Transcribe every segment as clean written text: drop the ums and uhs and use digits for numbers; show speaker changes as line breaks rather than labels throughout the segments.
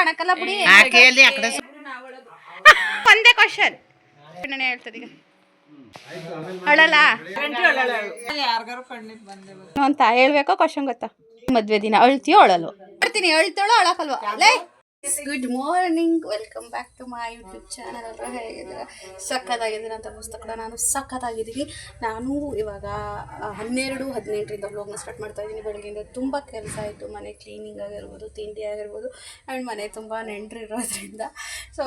ಕಾಣಕಲ್ಲ ಬಿಡಿ. ಒಂದೇ ಕ್ವಶನ್ ನಾನು ಹೇಳ್ತದೆ ಈಗ ಅಳಲ್ಲ ಅಂತ ಹೇಳ್ಬೇಕೋ ಕ್ವಶನ್ ಗೊತ್ತಾ? ಮದ್ವೆ ದಿನ ಅಳ್ತೀಯೋ ಅಳಲ್ವ? ಹೇಳ್ತೀನಿ, ಅಳ್ತಾಳೋ ಅಳಕಲ್ವಾ? Good morning, welcome back to my YouTube channel. ಎಲ್ಲ ಹೇಗಿದ್ದೀರಾ? ಸಖತ್ತಾಗಿದ್ದೀರಾ ಅಂತ ಪುಸ್ತಕ ನಾನು ಸಖತ್ತಾಗಿದ್ದೀನಿ. ನಾನು ಇವಾಗ 12-18ರಿಂದ ವ್ಲಾಗ್ನ ಸ್ಟಾರ್ಟ್ ಮಾಡ್ತಾ ಇದ್ದೀನಿ. ಬೆಳಗ್ಗೆಯಿಂದ ತುಂಬ ಕೆಲಸ ಆಯಿತು. ಮನೆ ಕ್ಲೀನಿಂಗ್ ಆಗಿರ್ಬೋದು, ತಿಂಡಿ ಆಗಿರ್ಬೋದು, ಆ್ಯಂಡ್ ಮನೆ ತುಂಬ ನೆಂಟರು ಇರೋದ್ರಿಂದ ಸೊ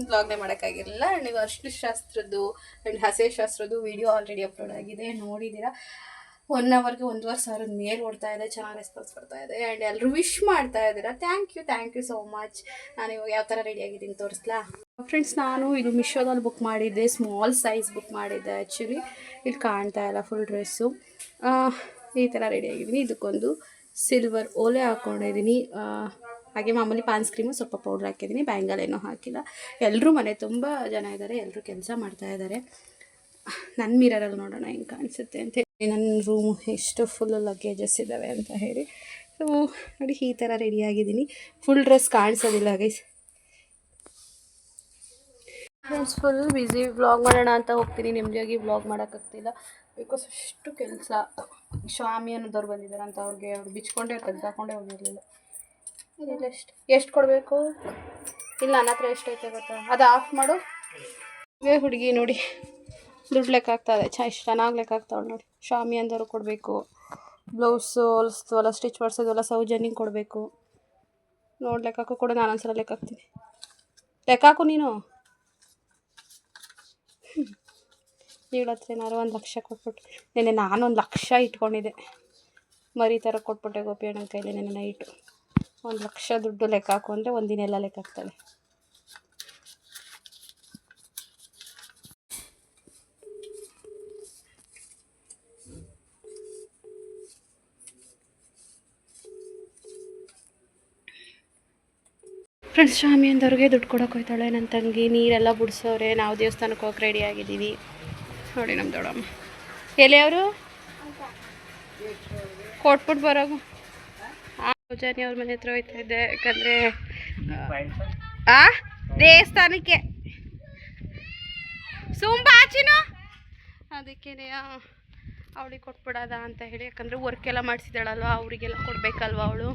ವ್ಲಾಗ್ನೇ ಮಾಡೋಕ್ಕಾಗಿರಲಿಲ್ಲ. ಆ್ಯಂಡ್ ನೀವು ಅರಿಶಿನ ಶಾಸ್ತ್ರದ್ದು ಆ್ಯಂಡ್ ಹಸೆ ಶಾಸ್ತ್ರದ್ದು ವೀಡಿಯೋ ಆಲ್ರೆಡಿ ಅಪ್ಲೋಡ್ ಆಗಿದೆ, ನೋಡಿದ್ದೀರಾ. 1 ಅವರ್ಗೆ 1,500 ಮೇಲೆ ಓಡ್ತಾ ಇದೆ, ಚೆನ್ನಾಗಿ ರೆಸ್ಪಾನ್ಸ್ ಬರ್ತಾ ಇದೆ. ಆ್ಯಂಡ್ ಎಲ್ಲರೂ ವಿಶ್ ಮಾಡ್ತಾ ಇದ್ದೀರಾ. Thank you so much. ನಾನು ಇವಾಗ ಯಾವ ಥರ ರೆಡಿ ಆಗಿದ್ದೀನಿ ತೋರಿಸ್ಲಾ ಫ್ರೆಂಡ್ಸ್? ನಾನು ಇದು ಮಿಶೋದಲ್ಲಿ ಬುಕ್ ಮಾಡಿದ್ದೆ, ಸ್ಮಾಲ್ ಸೈಜ್ ಬುಕ್ ಮಾಡಿದ್ದೆ. ಆ್ಯಕ್ಚುಲಿ ಇಲ್ಲಿ ಕಾಣ್ತಾ ಇಲ್ಲ ಫುಲ್ ಡ್ರೆಸ್ಸು. ಈ ಥರ ರೆಡಿ ಆಗಿದ್ದೀನಿ. ಇದಕ್ಕೊಂದು ಸಿಲ್ವರ್ ಓಲೆ ಹಾಕ್ಕೊಂಡಿದ್ದೀನಿ. ಹಾಗೆ ಮಾಮೂಲಿ ಪಾನ್ಸ್ ಕ್ರೀಮು, ಸ್ವಲ್ಪ ಪೌಡ್ರ್ ಹಾಕಿದ್ದೀನಿ. ಬ್ಯಾಂಗಲ್ ಏನೂ ಹಾಕಿಲ್ಲ. ಎಲ್ಲರೂ ಮನೆ ತುಂಬ ಜನ ಇದ್ದಾರೆ, ಎಲ್ಲರೂ ಕೆಲಸ ಮಾಡ್ತಾಯಿದ್ದಾರೆ. ನನ್ನ ಮಿರರಲ್ಲಿ ನೋಡೋಣ ಹೆಂಗೆ ಕಾಣಿಸುತ್ತೆ ಅಂತ ಹೇಳಿ. ನನ್ನ ರೂಮು ಎಷ್ಟು ಫುಲ್ ಲಗೇಜಸ್ ಇದ್ದಾವೆ ಅಂತ ಹೇಳಿ. ಸೊ ನೋಡಿ, ಈ ಥರ ರೆಡಿಯಾಗಿದ್ದೀನಿ. ಫುಲ್ ಡ್ರೆಸ್ ಕಾಣಿಸೋದಿಲ್ಲ guys. Friends, full busy. Vlog ಮಾಡೋಣ ಅಂತ ಹೋಗ್ತೀನಿ, ನೆಮ್ಮದಿಯಾಗಿ ವ್ಲಾಗ್ ಮಾಡೋಕ್ಕಾಗ್ತಿಲ್ಲ. ಬಿಕಾಸ್ ಅಷ್ಟು ಕೆಲಸ. ಸ್ವಾಮಿ ಅನ್ನೋದವ್ರು ಬಂದಿದ್ದಾರೆ ಅಂತ ಅವ್ರು ಬಿಚ್ಕೊಂಡೇ ತೆಗ್ದಾಕೊಂಡೇ ಹೋಗಿರಲಿಲ್ಲ. ಇಲ್ಲ ಎಷ್ಟು ಕೊಡಬೇಕು? ಇಲ್ಲ, ನನ್ನ ಹತ್ರ ಎಷ್ಟೈತೆ ಗೊತ್ತಾ? ಅದು ಆಫ್ ಮಾಡು. ಹುಡುಗಿ ನೋಡಿ ದುಡ್ಡು ಲೆಕ್ಕ ಆಗ್ತದೆ, ಎಷ್ಟು ಚೆನ್ನಾಗಿ ಲೆಕ್ಕ ಆಗ್ತಾವೆ ನೋಡಿ. ಸ್ವಾಮಿ ಅಂದವರು ಕೊಡಬೇಕು, ಬ್ಲೌಸು ಹೊಲಿಸ್ತೀವಲ್ಲ, ಸ್ಟಿಚ್ ಮಾಡಿಸೋದೆಲ್ಲ ಸೌಜನ್ಯಂಗೆ ಕೊಡಬೇಕು. ನೋಡಿ ಲೆಕ್ಕಾಕು ಕೊಡು. ನಾನೊಂದ್ಸಲ ಲೆಕ್ಕ ಹಾಕ್ತೀನಿ. ಲೆಕ್ಕಾಕು ನೀನು. ಇವಳ ಹತ್ರ ಏನಾದ್ರು 1 ಲಕ್ಷ ಕೊಟ್ಬಿಟ್ಟು, ನೆನ್ನೆ ನಾನು 1 ಲಕ್ಷ ಇಟ್ಕೊಂಡಿದ್ದೆ. ಮರಿ ಥರ ಕೊಟ್ಬಿಟ್ಟೆ ಗೋಪಿ ಅಣ್ಣನ ಕೈಲಿ ನೆನ್ನೆ ನೈಟು. 1 ಲಕ್ಷ ದುಡ್ಡು ಲೆಕ್ಕ ಹಾಕು ಅಂದರೆ ಒಂದಿನ ಎಲ್ಲ ಲೆಕ್ಕ ಹಾಕ್ತಾಳೆ. ಫ್ರೆಂಡ್ಸ್, ಸ್ವಾಮಿ ಅಂದವ್ರಿಗೆ ದುಡ್ಡು ಕೊಡೋಕೆ ಹೋಯ್ತಾಳೆ ನನ್ನ ತಂಗಿ. ನೀರೆಲ್ಲ ಬಿಡಿಸೋರೆ, ನಾವು ದೇವಸ್ಥಾನಕ್ಕೆ ಹೋಗಿ ರೆಡಿ ಆಗಿದ್ದೀವಿ. ನೋಡಿ ನಮ್ಮ ದೊಡ್ಡಮ್ಮ ಎಲ್ಲಿ ಅವರು ಕೊಟ್ಬಿಟ್ಟು ಬರೋಗು. ಪೂಜಾನಿ ಅವ್ರ ಮನೆ ಹತ್ರ ಹೋಯ್ತಾ ಇದ್ದೆ, ಯಾಕಂದರೆ ದೇವಸ್ಥಾನಕ್ಕೆ ಸುಂಬಾಚಿನ ಅದಕ್ಕೇ ಅವಳಿಗೆ ಕೊಟ್ಬಿಡೋದ ಅಂತ ಹೇಳಿ. ಯಾಕಂದರೆ ವರ್ಕೆಲ್ಲ ಮಾಡಿಸಿದಾಳಲ್ವ, ಅವರಿಗೆಲ್ಲ ಕೊಡಬೇಕಲ್ವ ಅವಳು.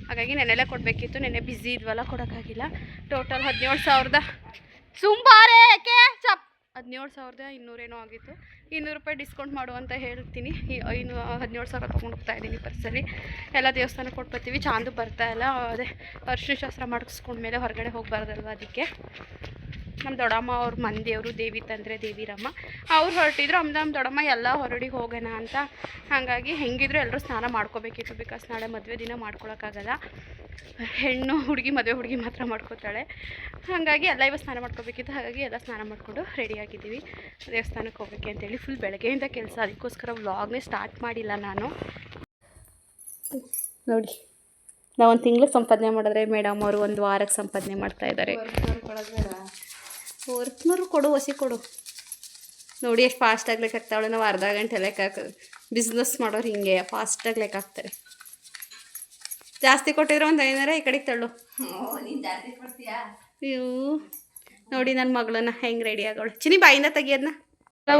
ಹಾಗಾಗಿ ನೆನ್ನೆಲ್ಲ ಕೊಡಬೇಕಿತ್ತು, ನೆನ್ನೆ ಬ್ಯುಸಿ ಇದ್ವಲ್ಲ, ಕೊಡೋಕ್ಕಾಗಿಲ್ಲ. ಟೋಟಲ್ 17,000 ಸುಂಬಾರೆ ಯಾಕೆ 17,200 ಏನೋ ಆಗಿತ್ತು. 200 ರೂಪಾಯಿ ಡಿಸ್ಕೌಂಟ್ ಮಾಡು ಅಂತ ಹೇಳ್ತೀನಿ. 17,000 ತೊಗೊಂಡು ಹೋಗ್ತಾ ಇದ್ದೀನಿ ಪರ್ಸಲ್ಲಿ. ಎಲ್ಲ ದೇವಸ್ಥಾನಕ್ಕೆ ಕೊಟ್ಬರ್ತೀವಿ. ಚಾಂದು ಬರ್ತಾ ಇಲ್ಲ, ಅದೇ ಅರಿಶಿನ ಶಾಸ್ತ್ರ ಮಾಡಿಸ್ಕೊಂಡ್ಮೇಲೆ ಹೊರಗಡೆ ಹೋಗ್ಬಾರ್ದಲ್ವ, ಅದಕ್ಕೆ ನಮ್ಮ ದೊಡ್ಡಮ್ಮ ಅವ್ರ ಮಂದಿಯವರು ದೇವಿ ತಂದರೆ ದೇವಿರಮ್ಮ ಅವ್ರು ಹೊರಟಿದ್ರು. ನಮ್ಮ ದೊಡ್ಡಮ್ಮ ಎಲ್ಲ ಹೊರಡಿ ಹೋಗೋಣ ಅಂತ. ಹಾಗಾಗಿ ಹೆಂಗಿದ್ರು ಎಲ್ಲರೂ ಸ್ನಾನ ಮಾಡ್ಕೋಬೇಕಿತ್ತು. ಬಿಕಾಸ್ ನಾಳೆ ಮದುವೆ ದಿನ ಮಾಡ್ಕೊಳಕ್ಕಾಗಲ್ಲ. ಹುಡುಗಿ ಮದುವೆ ಹುಡುಗಿ ಮಾತ್ರ ಮಾಡ್ಕೋತಾಳೆ. ಹಾಗಾಗಿ ಎಲ್ಲ ಇವತ್ತು ಸ್ನಾನ ಮಾಡ್ಕೋಬೇಕಿತ್ತು. ಹಾಗಾಗಿ ಎಲ್ಲ ಸ್ನಾನ ಮಾಡಿಕೊಂಡು ರೆಡಿಯಾಗಿದ್ದೀವಿ, ದೇವಸ್ಥಾನಕ್ಕೆ ಹೋಗೋಕ್ಕೆ ಅಂತೇಳಿ. ಫುಲ್ ಬೆಳಗ್ಗೆಯಿಂದ ಕೆಲಸ, ಅದಕ್ಕೋಸ್ಕರ ವ್ಲಾಗ್ನೇ ಸ್ಟಾರ್ಟ್ ಮಾಡಿಲ್ಲ ನಾನು. ನೋಡಿ, ನಾವು 1 ತಿಂಗ್ಳಿಗೆ ಸಂಪಾದನೆ ಮಾಡಿದ್ರೆ ಮೇಡಮ್ ಅವರು 1 ವಾರಕ್ಕೆ ಸಂಪಾದನೆ ಮಾಡ್ತಾಯಿದ್ದಾರೆ. ವರ್ಕ್ನವ್ರು ಕೊಡು, ಹೊಸಿ ಕೊಡು. ನೋಡಿ ಎಷ್ಟು ಫಾಸ್ಟಾಗಿ ಲೆಕ್ಕ ಹಾಕ್ತಾವಳೆ. ನಾವು ಅರ್ಧ ಗಂಟೆ ಲೆಕ್ಕ ಹಾಕೋದು. ಬಿಸ್ನೆಸ್ ಮಾಡೋರು ಹಿಂಗೆ ಫಾಸ್ಟಾಗಿ ಲೆಕ್ಕ ಹಾಕ್ತಾರೆ. ಜಾಸ್ತಿ ಕೊಟ್ಟಿದ್ರೆ 1 500 ಈ ಕಡೆಗೆ ತಳ್ಳು. ಅಯ್ಯೋ ನೋಡಿ ನನ್ನ ಮಗಳನ್ನ ಹೆಂಗೆ ರೆಡಿ ಆಗೋಳು. ಚಿನಿ ಬಾಯಿಂದ ತೆಗಿಯೋದನ್ನ.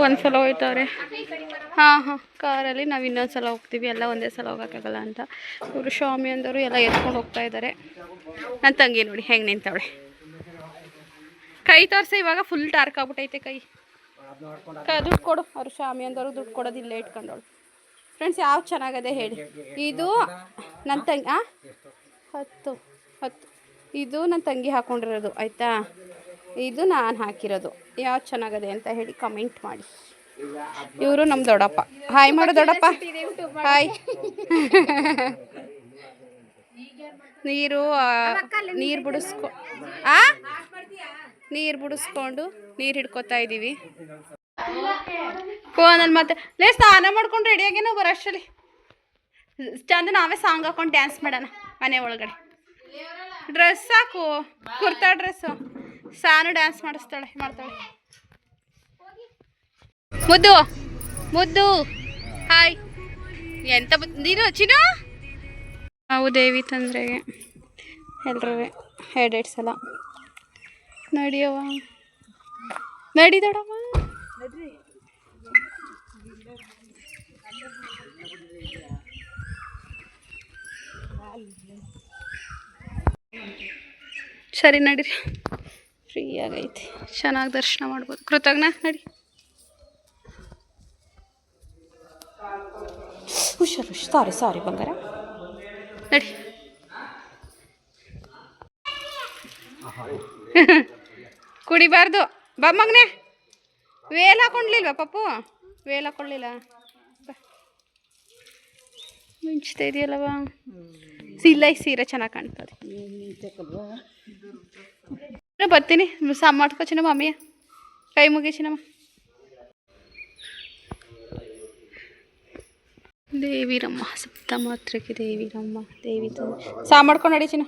ಒಂದು ಸಲ ಹೋಯ್ತವ್ರೆ. ಹಾಂ ಕಾರಲ್ಲಿ. ನಾವು ಇನ್ನೊಂದು ಸಲ ಹೋಗ್ತೀವಿ, ಎಲ್ಲ ಒಂದೇ ಸಲ ಹೋಗೋಕ್ಕಾಗಲ್ಲ ಅಂತ. ಇವರು ಸ್ವಾಮಿ ಅಂದವರು ಎಲ್ಲ ಎತ್ಕೊಂಡು ಹೋಗ್ತಾ ಇದ್ದಾರೆ. ನನ್ನ ತಂಗಿ ನೋಡಿ ಹೆಂಗೆ ನಿಂತವಳೆ. ಕೈ ತೋರಿಸಿ, ಇವಾಗ ಫುಲ್ ಡಾರ್ಕ್ ಆಗ್ಬಿಟ್ಟೈತೆ ಕೈ. ದುಡ್ಡು ಕೊಡು. ಅವ್ರು ಸ್ವಾಮಿ ಅಂದವರು ದುಡ್ಡು ಕೊಡೋದು ಇಲ್ಲೇ ಇಟ್ಕೊಂಡವಳು. ಫ್ರೆಂಡ್ಸ್, ಯಾವ ಚೆನ್ನಾಗದೆ ಹೇಳಿ. ಇದು ನನ್ನ ತಂಗಿ 10 ಇದು ನನ್ನ ತಂಗಿ ಹಾಕ್ಕೊಂಡಿರೋದು ಆಯಿತಾ. ಇದು ನಾನು ಹಾಕಿರೋದು. ಯಾವ್ದು ಚೆನ್ನಾಗದೆ ಅಂತ ಹೇಳಿ ಕಮೆಂಟ್ ಮಾಡಿ. ಇವರು ನಮ್ಮ ದೊಡ್ಡಪ್ಪ. ಹಾಯ್ ಮಾಡು ದೊಡ್ಡಪ್ಪ. ಹಾಯ್. ನೀರು ಬಿಡಿಸ್ಕೊ ನೀರು ಬಿಡಿಸ್ಕೊಂಡು ನೀರು ಹಿಡ್ಕೊತಾ ಇದ್ದೀವಿ. ಫೋನಲ್ಲಿ ಮತ್ತೆ ಸ್ನಾನ ಮಾಡ್ಕೊಂಡು ರೆಡಿಯಾಗಿ ನಾವು ಬರೋಷ್ಟರಲ್ಲಿ ಚಂದ ನಾವೇ ಸಾಂಗ್ ಹಾಕೊಂಡು ಡ್ಯಾನ್ಸ್ ಮಾಡೋಣ ಮನೆ ಒಳಗಡೆ. ಡ್ರೆಸ್ ಸಾಕು, ಕುರ್ತಾ ಡ್ರೆಸ್ಸು. ಸಾನು ಡ್ಯಾನ್ಸ್ ಮಾಡ್ತಾಳೆ. ಮುದ್ದು ಹಾಯ್. ಎಂತ ಬಂದಿರು ಚಿನ್ನು? ನಾವು ದೇವಿ ತಂದ್ರೆಗೆ ಎಲ್ಲರೂ ಎರಡೆರಡು ಸಲ ನಡಿಯವ್ವ ನಡಿ ದೊಡಮ್ಮ. ಸರಿ ನಡೀರಿ, ಫ್ರೀ ಆಗೈತಿ, ಚೆನ್ನಾಗಿ ದರ್ಶನ ಮಾಡ್ಬೋದು. ಕೃತಜ್ಞ ನಡಿ. ಹುಷಾರು ಸಾರಿ ಬಂಗಾರ ನಡಿ. ಕುಡಿಬಾರ್ದು ಬಾ ಮಗನೆ. ವೇಲ್ ಹಾಕೊಂಡ್ಲಿಲ್ವಾ ಪಪ್ಪು? ವೇಲ್ ಹಾಕೊಳ್ಳಿಲ್ಲ, ಮಿಂಚ್ತಾ ಇದೆಯಲ್ಲವ. ಸೀರೆ ಚೆನ್ನಾಗಿ ಕಾಣ್ತದೆ. ಬರ್ತೀನಿ, ಸಾಂಬ್ ಮಾಡ್ಕೊ ಚಿನ್ನಮ್ಮ. ಅಮ್ಮಿಯ ಕೈ ಮುಗಿ ಚಿನ್ನಮ್ಮ. ದೇವಿರಮ್ಮ ಸಪ್ತಮಾತ್ರಕ್ಕೆ ದೇವಿರಮ್ಮ ದೇವಿ ಸಾಂಬ್ ಮಾಡ್ಕೊಂಡು ನಡಿ ಚಿನ್ನ.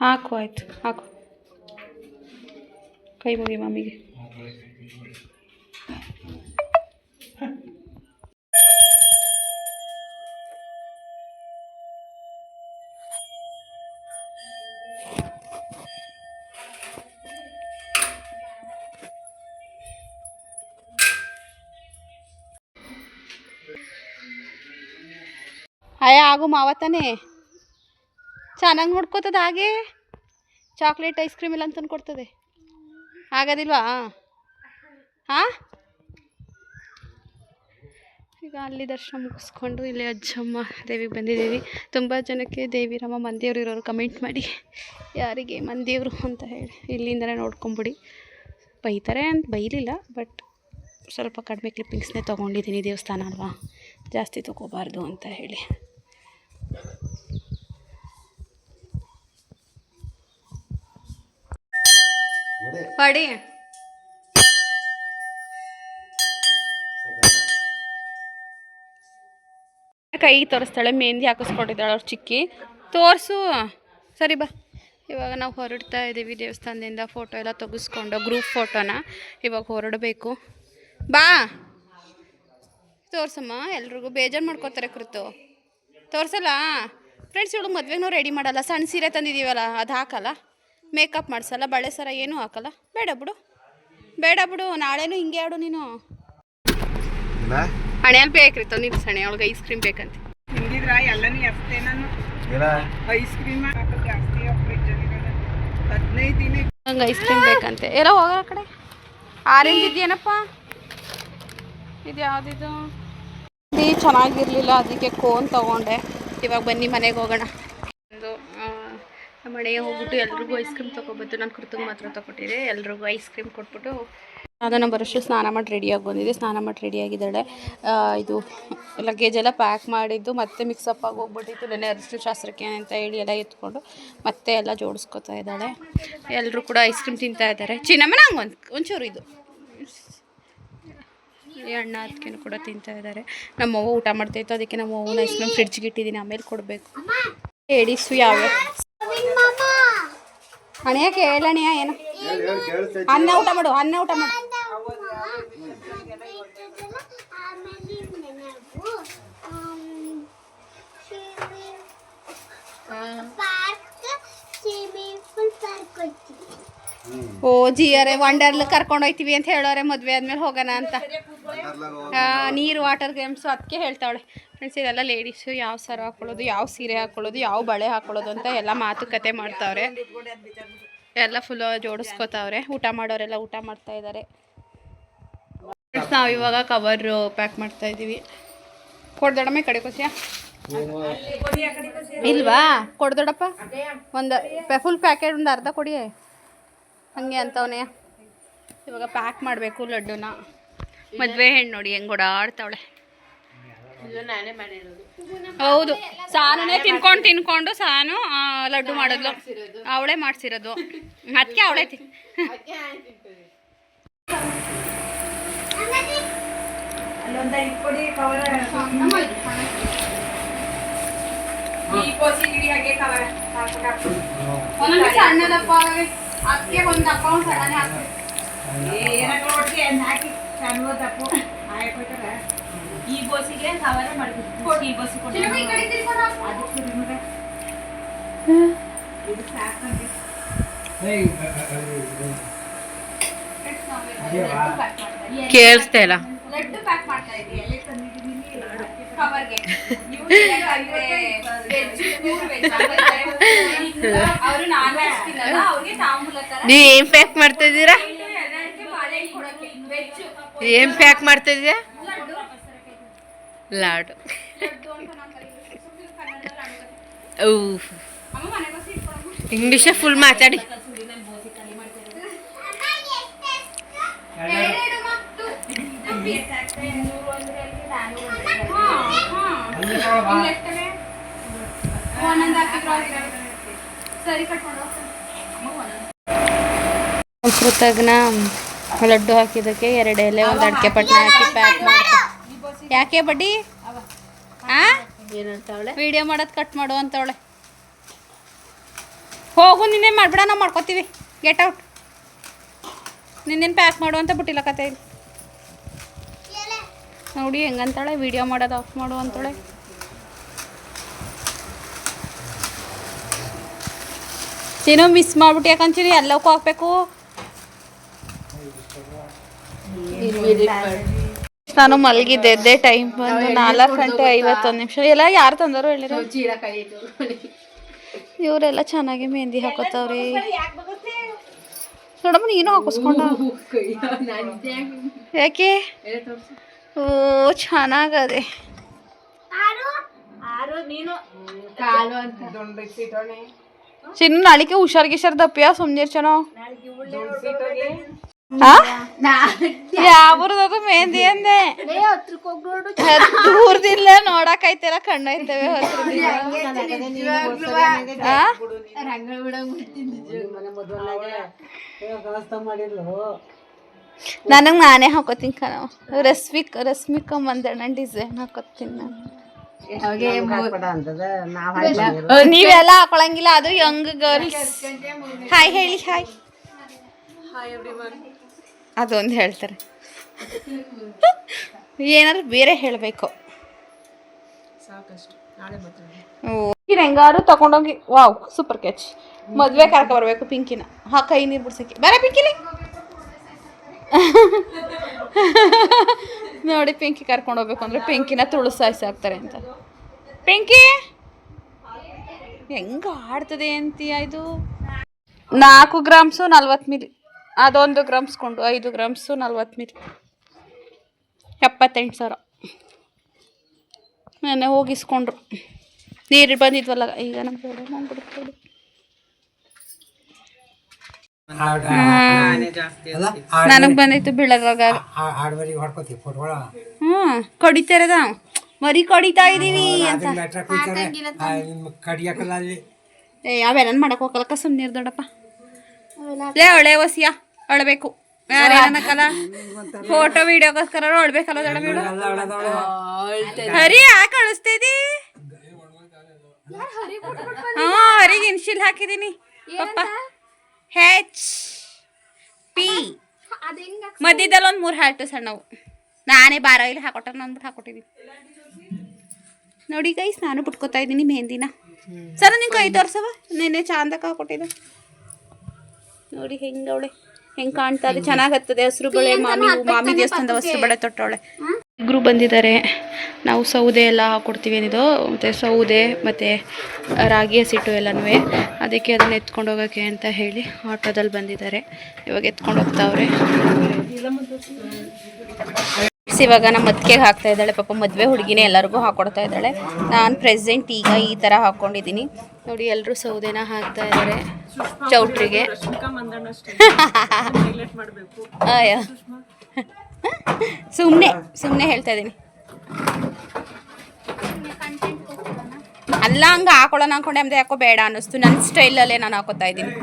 ಹಾಕು ಆಯ್ತು, ಹಾಕು. ಕೈ ಮುಗಿ ಮಮ್ಮಿಗೆ. ಅಯ್ಯ ಆಗು ಮಾವ ತಾನೇ ಚೆನ್ನಾಗಿ ನೋಡ್ಕೋತದ. ಹಾಗೆ ಚಾಕ್ಲೇಟ್ ಐಸ್ ಕ್ರೀಮ್ ಇಲ್ಲ ಅಂತ ಕೊಡ್ತದೆ. ಆಗೋದಿಲ್ವಾ? ಹಾಂ, ಈಗ ಅಲ್ಲಿ ದರ್ಶನ ಮುಗಿಸ್ಕೊಂಡು ಇಲ್ಲಿ ಅಜ್ಜಮ್ಮ ದೇವಿಗೆ ಬಂದಿದ್ದೀವಿ. ತುಂಬ ಜನಕ್ಕೆ ದೇವಿರಮ್ಮ ಮಂದಿಯವರು ಇರೋರು ಕಮೆಂಟ್ ಮಾಡಿ ಯಾರಿಗೆ ಮಂದಿಯವರು ಅಂತ ಹೇಳಿ. ಇಲ್ಲಿಂದಲೇ ನೋಡ್ಕೊಂಬಿಡಿ. ಬೈತಾರೆ ಅಂತ ಬೈಲಿಲ್ಲ, ಬಟ್ ಸ್ವಲ್ಪ ಕಡಿಮೆ ಕ್ಲಿಪ್ಪಿಂಗ್ಸ್ನೇ ತೊಗೊಂಡಿದ್ದೀನಿ. ದೇವಸ್ಥಾನ ಅಲ್ವಾ, ಜಾಸ್ತಿ ತೊಗೋಬಾರ್ದು ಅಂತ ಹೇಳಿ. ಪಡಿ ಕೈ ತೋರಿಸ್ತಾಳೆ. ಮೆಹಂದಿ ಹಾಕಿಸ್ಕೊಂಡಿದ್ದಾಳೆ ಅವ್ರು ಚಿಕ್ಕಿ. ತೋರಿಸು. ಸರಿ ಬಾ. ಇವಾಗ ನಾವು ಹೊರಡ್ತಾ ಇದ್ದೀವಿ ದೇವಸ್ಥಾನದಿಂದ. ಫೋಟೋ ಎಲ್ಲ ತೆಗೆಸ್ಕೊಂಡು ಗ್ರೂಪ್ ಫೋಟೋನ ಇವಾಗ ಹೊರಡಬೇಕು. ಬಾ ತೋರ್ಸಮ್ಮ. ಎಲ್ರಿಗೂ ಬೇಜಾರು ಮಾಡ್ಕೋತಾರೆ ಕೃತು. ತೋರಿಸಲ್ಲ ಫ್ರೆಂಡ್ಸ್. ಇವಳು ಮದುವೆಗೆ ನಾವು ರೆಡಿ ಮಾಡಲ್ಲ. ಸಣ್ಣ ಸೀರೆ ತಂದಿದ್ದೀವಲ್ಲ ಅದು ಹಾಕಲ್ಲ, ಮೇಕಪ್ ಮಾಡಿಸಲ್ಲ, ಬಳೆ ಸರ ಏನೂ ಹಾಕಲ್ಲ. ಬೇಡ ಬಿಡು ನಾಳೆನೂ ಹಿಂಗೆ ಆಡು ನೀನು. ಹಣೆಯಲ್ಲಿ ಬೇಕ್ರಿತ್ತು ನೀನು ಸಣೆ. ಅವಳಿಗೆ ಐಸ್ ಕ್ರೀಮ್ ಬೇಕಂತೆ. ನಂಗೆ ಐಸ್ ಕ್ರೀಮ್ ಬೇಕಂತೆ. ಎಲ್ಲ ಹೋಗೋ ಕಡೆ. ಆರೆಂಜ್ ಇದೆಯೇನಪ್ಪ? ಇದು ಯಾವುದಿದು? ಇದು ಚೆನ್ನಾಗಿರಲಿಲ್ಲ, ಅದಕ್ಕೆ ಕೋನ್ ತೊಗೊಂಡೆ. ಇವಾಗ ಬನ್ನಿ ಮನೆಗೆ ಹೋಗೋಣ. ಒಂದು ಮನೆಗೆ ಹೋಗ್ಬಿಟ್ಟು ಎಲ್ರಿಗೂ ಐಸ್ ಕ್ರೀಮ್ ತೊಗೊಬತ್ತು. ನಾನು ಕೃತಿಗೆ ಮಾತ್ರ ತೊಗೊಟ್ಟಿದ್ದೆ. ಎಲ್ರಿಗೂ ಐಸ್ ಕ್ರೀಮ್ ಕೊಟ್ಬಿಟ್ಟು ಅದನ್ನು ಬರೋಷ್ಟು ಸ್ನಾನ ಮಾಡಿ ರೆಡಿಯಾಗಿ ಬಂದಿದ್ದೆ. ಸ್ನಾನ ಮಾಡಿ ರೆಡಿಯಾಗಿದ್ದಾಳೆ. ಇದು ಲಗೇಜ್ ಎಲ್ಲ ಪ್ಯಾಕ್ ಮಾಡಿದ್ದು ಮತ್ತೆ ಮಿಕ್ಸಪ್ ಆಗಿ ಹೋಗ್ಬಿಟ್ಟಿತ್ತು. ನೆನ್ನೆ ಅರಿಶಿನ ಶಾಸ್ತ್ರಕ್ಕೆ ಅಂತ ಹೇಳಿ ಎಲ್ಲ ಎತ್ಕೊಂಡು ಮತ್ತೆ ಎಲ್ಲ ಜೋಡಿಸ್ಕೊತಾ ಇದ್ದಾಳೆ. ಎಲ್ಲರೂ ಕೂಡ ಐಸ್ ಕ್ರೀಮ್ ತಿಂತಾ ಇದ್ದಾರೆ. ಚಿನ್ನಮ್ಮ ನಂಗೆ ಒಂಚೂರು ಇದು ಅಣ್ಣ ಅದಕ್ಕೇನು ಕೂಡ ತಿಂತಾ ಇದ್ದಾರೆ. ನಮ್ಮವ್ವ ಊಟ ಮಾಡ್ತಾಯಿತ್ತು, ಅದಕ್ಕೆ ನಮ್ಮ ಅವ್ವನ ಐಸ್ ಕ್ರೀಮ್ ಫ್ರಿಡ್ಜ್ಗೆ ಇಟ್ಟಿದ್ದೀನಿ, ಆಮೇಲೆ ಕೊಡಬೇಕು. ಏಡಿಸು ಯಾವ್ಯಾವ ಅಣ್ಯಕ್ಕೆ ಹೇಳಣ್ಯ ಏನು? ಅನ್ನ ಊಟ ಮಾಡು. ಓ ಜಿಯರೇ ವಂಡರ್ಲ್ ಕರ್ಕೊಂಡು ಹೋಗ್ತೀವಿ ಅಂತ ಹೇಳೋರೆ. ಮದುವೆ ಆದ್ಮೇಲೆ ಹೋಗೋಣ ಅಂತ. ನೀರು ವಾಟರ್ ಗೇಮ್ಸು ಅದಕ್ಕೆ ಹೇಳ್ತಾವಳೆ. ಫ್ರೆಂಡ್ಸ್, ಇದೆಲ್ಲ ಲೇಡೀಸು ಯಾವ ಸರ ಹಾಕೊಳ್ಳೋದು, ಯಾವ ಸೀರೆ ಹಾಕೊಳ್ಳೋದು, ಯಾವ ಬಳೆ ಹಾಕೊಳ್ಳೋದು ಅಂತ ಎಲ್ಲ ಮಾತುಕತೆ ಮಾಡ್ತಾವ್ರೆ. ಎಲ್ಲ ಫುಲ್ಲು ಜೋಡಿಸ್ಕೋತಾವ್ರೆ. ಊಟ ಮಾಡೋರೆಲ್ಲ ಊಟ ಮಾಡ್ತಾ ಇದ್ದಾರೆ. ನಾವು ಇವಾಗ ಕವರು ಪ್ಯಾಕ್ ಮಾಡ್ತಾ ಇದ್ದೀವಿ. ಕೊಡ್ದೊಡಮ್ಮ ಈ ಕಡೆ ಕೊಸಿಯ ಇಲ್ವಾ? ಕೊಡ್ದೊಡಪ್ಪ ಒಂದು ಫುಲ್ ಪ್ಯಾಕೆಟ್ ಒಂದು ಅರ್ಧ ಕೊಡಿ. ಹಂಗೆ ಅಂತವನೇ. ಇವಾಗ ಪ್ಯಾಕ್ ಮಾಡಬೇಕು ಲಡ್ಡುನ. ಮದುವೆ ಹೆಣ್ಣು ನೋಡಿ ಹೆಂಗೆ ಓಡಾಡ್ತಾವಳೆ. ಹೌದು, ಸಾನೇ ತಿನ್ಕೊಂಡು ಸಾನು ಲಡ್ಡು ಮಾಡಿದ್ಲು. ಅವಳೇ ಮಾಡಿಸಿರೋದು. ಅದಕ್ಕೆ ಅವಳೇ ಸಣ್ಣದಪ್ಪ ಅದಕ್ಕೆ ಒಂದು ಅಪ್ಪ ಒಂದು ಸಣ್ಣ ಹಾಕಿ
ಈ ಬೋಸಿಗೆ ಕವರ ಮಾಡಿಬಿಟ್ಟು ಈ ಬೋಸಿ
ಕೇಳಿಸ್ತಾ ಇಲ್ಲ.
ಲಡ್ಡು ಪ್ಯಾಕ್ ಮಾಡ್ತಾ ಇದ್ದೀವಿ. ಎಲ್ಲಿ ತಂದಿದ್ದೀನಿ ಕವರ್ಗೆ. ಅವರು ನಾನ್ ವೆಜ್ ತಿನ್ನಲ್ಲ, ಅವ್ರಿಗೆ ತಾಂಬೂಲ ತರ.
ನೀವು ಏನ್ ಪ್ಯಾಕ್ ಮಾಡ್ತಾ ಇದ್ದೀರಾ? ಏನ್ ಪ್ಯಾಕ್ ಮಾಡ್ತಾ ಇದ್ದೀರಾ? ಲಾಡು. ಇಂಗ್ಲಿಷ್ ಫುಲ್ ಮಾತಾಡಿ. ಸಂಸ್ಕೃತಗ್ನ ಲಡ್ಡು ಹಾಕಿದ್ದಕ್ಕೆ 2 ಎಲೆ ಒಂದು ಅಡಿಕೆ ಪಟ್ನ ಹಾಕಿ ಪ್ಯಾಕ್ ಮಾಡ್ತಾ. ಯಾಕೆ ಬಡ್ಡಿ ವಿಡಿಯೋ ಮಾಡೋದು ಕಟ್ ಮಾಡು ಅಂತವಳೆ. ಹೋಗು, ನಿನ್ನೇನು ಮಾಡ್ಬೇಡ, ನಾವು ಮಾಡ್ಕೋತೀವಿ. Get out. ನಿನ್ನೇನು ಪ್ಯಾಕ್ ಮಾಡು ಅಂತ ಬಿಟ್ಟಿಲ್ಲ ಕತೆ ಇಲ್ಲಿ. ನೋಡಿ ಹೆಂಗಂತಾಳೆ, ವಿಡಿಯೋ ಮಾಡೋದು ಆಫ್ ಮಾಡು ಅಂತಾಳೆ. ಏನೋ ಮಿಸ್ ಮಾಡ್ಬಿಟ್ಟು ಯಾಕಂತೀರಿ, ಎಲ್ಲಕ್ಕೂ ಹಾಕ್ಬೇಕು. ನಾನು ಮಲಗಿದ್ದೆ, ಎದ್ದೆ ಟೈಮ್ ಬಂದು 4:51 ಎಲ್ಲ ಯಾರು ತಂದರು ಹೇಳಿರೋ. ಇವರೆಲ್ಲ ಚೆನ್ನಾಗಿ ಮೆಹಂದಿ ಹಾಕೋತಾವ್ರಿ. ನೋಡಮ್ಮ ನೀನು ಹಾಕಿಸ್ಕೊಂಡ. ಯಾಕೆ? ಓ ಚೆನ್ನಾಗದೆ. ಚಿನ್ನ ನಾಳಿಕೆ ಹುಷಾರ್ ದಪ್ಪಿಯ ಸುಮ್ನಿರ್ ಚೆನ್ನೋ. ಯಾವ್ದು ಮೆಹಂದಿ ಅಂದೆ? ದೂರದಿಲ್ಲ ನೋಡಕೈತೆಲ್ಲ ಕಣ್ಣೈತವೆ. ನನಗೆ ನಾನೇ ಹಾಕೋತೀನಿ ಕಣ. ರಶ್ಮಿಕಾ ಮಂದಣ್ಣ ಡಿಸೈನ್ ಹಾಕೋತೀನಿ ನಾನು. ನೀವೆಲ್ಲ ಹಾಕೊಳಂಗಿಲ್ಲ, ಅದು ಯಂಗ್ ಗರ್ಲ್ಸ್. ಹಾಯ್ ಹೇಳಿ. ಹಾಯ್ ಅದೊಂದು ಹೇಳ್ತಾರೆ. ಏನಾದ್ರು ಬೇರೆ ಹೇಳಬೇಕು. ಹೆಂಗಾರು ತಗೊಂಡೋಗಿ. Wow super catch. ಮದುವೆ ಕರ್ಕ ಬರಬೇಕು ಪಿಂಕಿನ. ಕೈ ನೀರು ಬಿಡ್ಸಕ್ಕೆ ಬೇರೆ ಪಿಂಕಿಲಿ. ನೋಡಿ ಪಿಂಕಿ ಕರ್ಕೊಂಡು ಹೋಗ್ಬೇಕು ಅಂದ್ರೆ ಪಿಂಕಿನ ತುಳುಸಾಯಿಸಾಕ್ತಾರೆ ಅಂತ. ಪಿಂಕಿ ಹೆಂಗ ಆಡ್ತದೆ ಅಂತೀಯ? ಇದು 4 ಗ್ರಾಮ್ಸು 40 ಮಿಲಿ. ಅದೊಂದು ಗ್ರಾಮ್ಸ್ಕೊಂಡು 5 ಗ್ರಾಮ್ಸು 40 ಮಿಲಿ 78,000. ನೆನ್ನೆ ಹೋಗಿಸ್ಕೊಂಡ್ರು. ನೀರು ಬಂದಿದ್ವಲ್ಲ ಈಗ ನಮ್ಗೆ ಮಾಡ್ಬಿಡುತ್ತೆ. ನನಗೆ ಬಂದಿತ್ತು ಬೀಳದಾಗ. ಕಡಿತಾರದ ಮರಿ ಕಡಿತಾ ಇದೀವಿ ಅಂತ. ಅವೆಲ್ಲ ಮಾಡಕ್ ಹೋಗಲ್ಲಕ್ಕ, ಸುಮ್ಮನೆ ದೊಡ್ಡಪ್ಪ. ಲೇ ಒಳ್ಳೆ ವಸಿಯ ಅಳಬೇಕು. ಯಾರೇನಕ್ಕಲ್ಲ ಫೋಟೋ ವಿಡಿಯೋಗೋಸ್ಕರ ಅಳ್ಬೇಕಲ್ಲ ದೊಡ್ಡ ಬೀಳು. ಹರಿ ಯಾಕೆ ಅಳಿಸ್ತಿದಿ? ಹರಿಗೆ ಇನ್ಶಿಲ್ ಹಾಕಿದೀನಿ ಪಪ್ಪ. HP ಮಧ್ಯದಲ್ಲಿ ಒಂದು 3 ಹಾರ್ಟು ಸಣ್ಣವು. ನಾನೇ ಬಾರ ಇಲ್ಲಿ ಹಾಕೊಟ್ಟಾರ ಅಂದ್ಬಿಟ್ಟು ಹಾಕೊಟ್ಟಿದ್ದೀನಿ. ನೋಡಿ ಗೈಸ್, ನಾನು ಬಿಟ್ಕೋತಾ ಇದ್ದೀನಿ ಮೆಹಂದಿನ. ಸರ್ ನಿಂಗೆ ಕೈ ತೋರ್ಸವ, ನೆನ್ನೆ ಚಾಂದಕ್ಕೆ ಹಾಕೊಟ್ಟಿದ್ದೆ. ನೋಡಿ ಹೆಂಗವಳೆ, ಹೆಂಗೆ ಕಾಣ್ತಾ ಇದೆ. ಚೆನ್ನಾಗಿ ಹತ್ತದೆ. ಹಸಿರು ಬಳೆ ಮಾಮಿ ದೇವಸ್ಥಾನದ ಹಸಿರು ಬಳೆ ತೊಟ್ಟವಳೆ. ಇಬ್ಬರು ಬಂದಿದ್ದಾರೆ. ನಾವು ಸೌದೆ ಎಲ್ಲ ಹಾಕ್ಕೊಡ್ತೀವಿ ಏನಿದು, ಮತ್ತು ಸೌದೆ ಮತ್ತು ರಾಗಿ ಹಸಿಟ್ಟು ಎಲ್ಲನೂ. ಅದಕ್ಕೆ ಅದನ್ನು ಎತ್ಕೊಂಡು ಹೋಗೋಕ್ಕೆ ಅಂತ ಹೇಳಿ ಆಟೋದಲ್ಲಿ ಬಂದಿದ್ದಾರೆ. ಇವಾಗ ಎತ್ಕೊಂಡು ಹೋಗ್ತಾವ್ರೆ. ಇವಾಗ ನಮ್ಮ ಮದ್ಕೆಗೆ ಹಾಕ್ತಾ ಇದ್ದಾಳೆ ಪಾಪ. ಮದುವೆ ಹುಡುಗಿನೇ ಎಲ್ಲರಿಗೂ ಹಾಕ್ಕೊಡ್ತಾ ಇದ್ದಾಳೆ. ನಾನು ಪ್ರೆಸೆಂಟ್ ಈಗ ಈ ಥರ ಹಾಕ್ಕೊಂಡಿದ್ದೀನಿ. ನೋಡಿ ಎಲ್ಲರೂ ಸೌದೆನ ಹಾಕ್ತಾ ಇದ್ದಾರೆ ಚೌಟ್ರಿಗೆ. ಸುಮ್ಮನೆ ಹೇಳ್ತಾ ಇದ್ದೀನಿ. ಅಲ್ಲ ಹಂಗೆ ಹಾಕೊಳ್ಳೋಣ ಅನ್ಕೊಂಡೆ, ಅಮ್ದೆ ಯಾಕೋ ಬೇಡ ಅನ್ನಿಸ್ತು. ನನ್ನ ಸ್ಟೈಲಲ್ಲೇ ನಾನು ಹಾಕೋತಾ ಇದ್ದೀನಿ.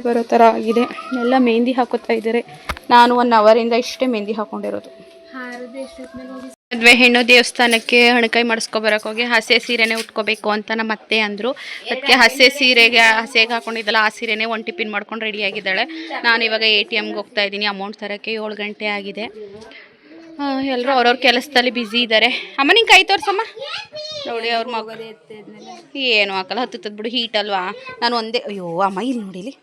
ಬರೋ ಥರ ಆಗಿದೆ. ಎಲ್ಲ ಮೆಹಂದಿ ಹಾಕೋತಾ ಇದ್ದಾರೆ. ನಾನು 1 ಅವರಿಂದ ಇಷ್ಟೇ ಮೆಹಂದಿ ಹಾಕೊಂಡಿರೋದು. ಮದುವೆ ಹೆಣ್ಣು ದೇವಸ್ಥಾನಕ್ಕೆ ಹಣಕಾಯಿ ಮಾಡಿಸ್ಕೊಬರಕ್ಕೆ ಹೋಗಿ ಹಸೆ ಸೀರೆನೇ ಉಟ್ಕೋಬೇಕು ಅಂತ ನಮ್ಮ ಅತ್ತೆ ಅಂದರು. ಅದಕ್ಕೆ ಹಸೆಗೆ ಹಾಕೊಂಡಿದ್ದಲ್ಲ ಆ ಸೀರೆನೇ 1 ಟಿಫಿನ್ ಮಾಡ್ಕೊಂಡು ರೆಡಿಯಾಗಿದ್ದಾಳೆ. ನಾನು ಇವಾಗ ATMಗೆ ಹೋಗ್ತಾ ಇದ್ದೀನಿ ಅಮೌಂಟ್ ತರೋಕ್ಕೆ. 7 ಗಂಟೆ ಆಗಿದೆ. ಎಲ್ಲರೂ ಅವ್ರವ್ರ ಕೆಲಸದಲ್ಲಿ ಬ್ಯುಸಿ ಇದ್ದಾರೆ. ಅಮ್ಮ ನಿಂಗೆ ಕೈ ತೋರ್ಸಮ್ಮ. ನೋಡಿ ಅವ್ರ ಮಗ ಏನು ಹಾಕಲ್ಲ, ಹತ್ತುತ್ತದ ಬಿಡು, ಹೀಟ್ ಅಲ್ವಾ. ನಾನು ಒಂದೇ, ಅಯ್ಯೋ ಅಮ್ಮ ಇಲ್ಲಿ ನೋಡಿಲಿ,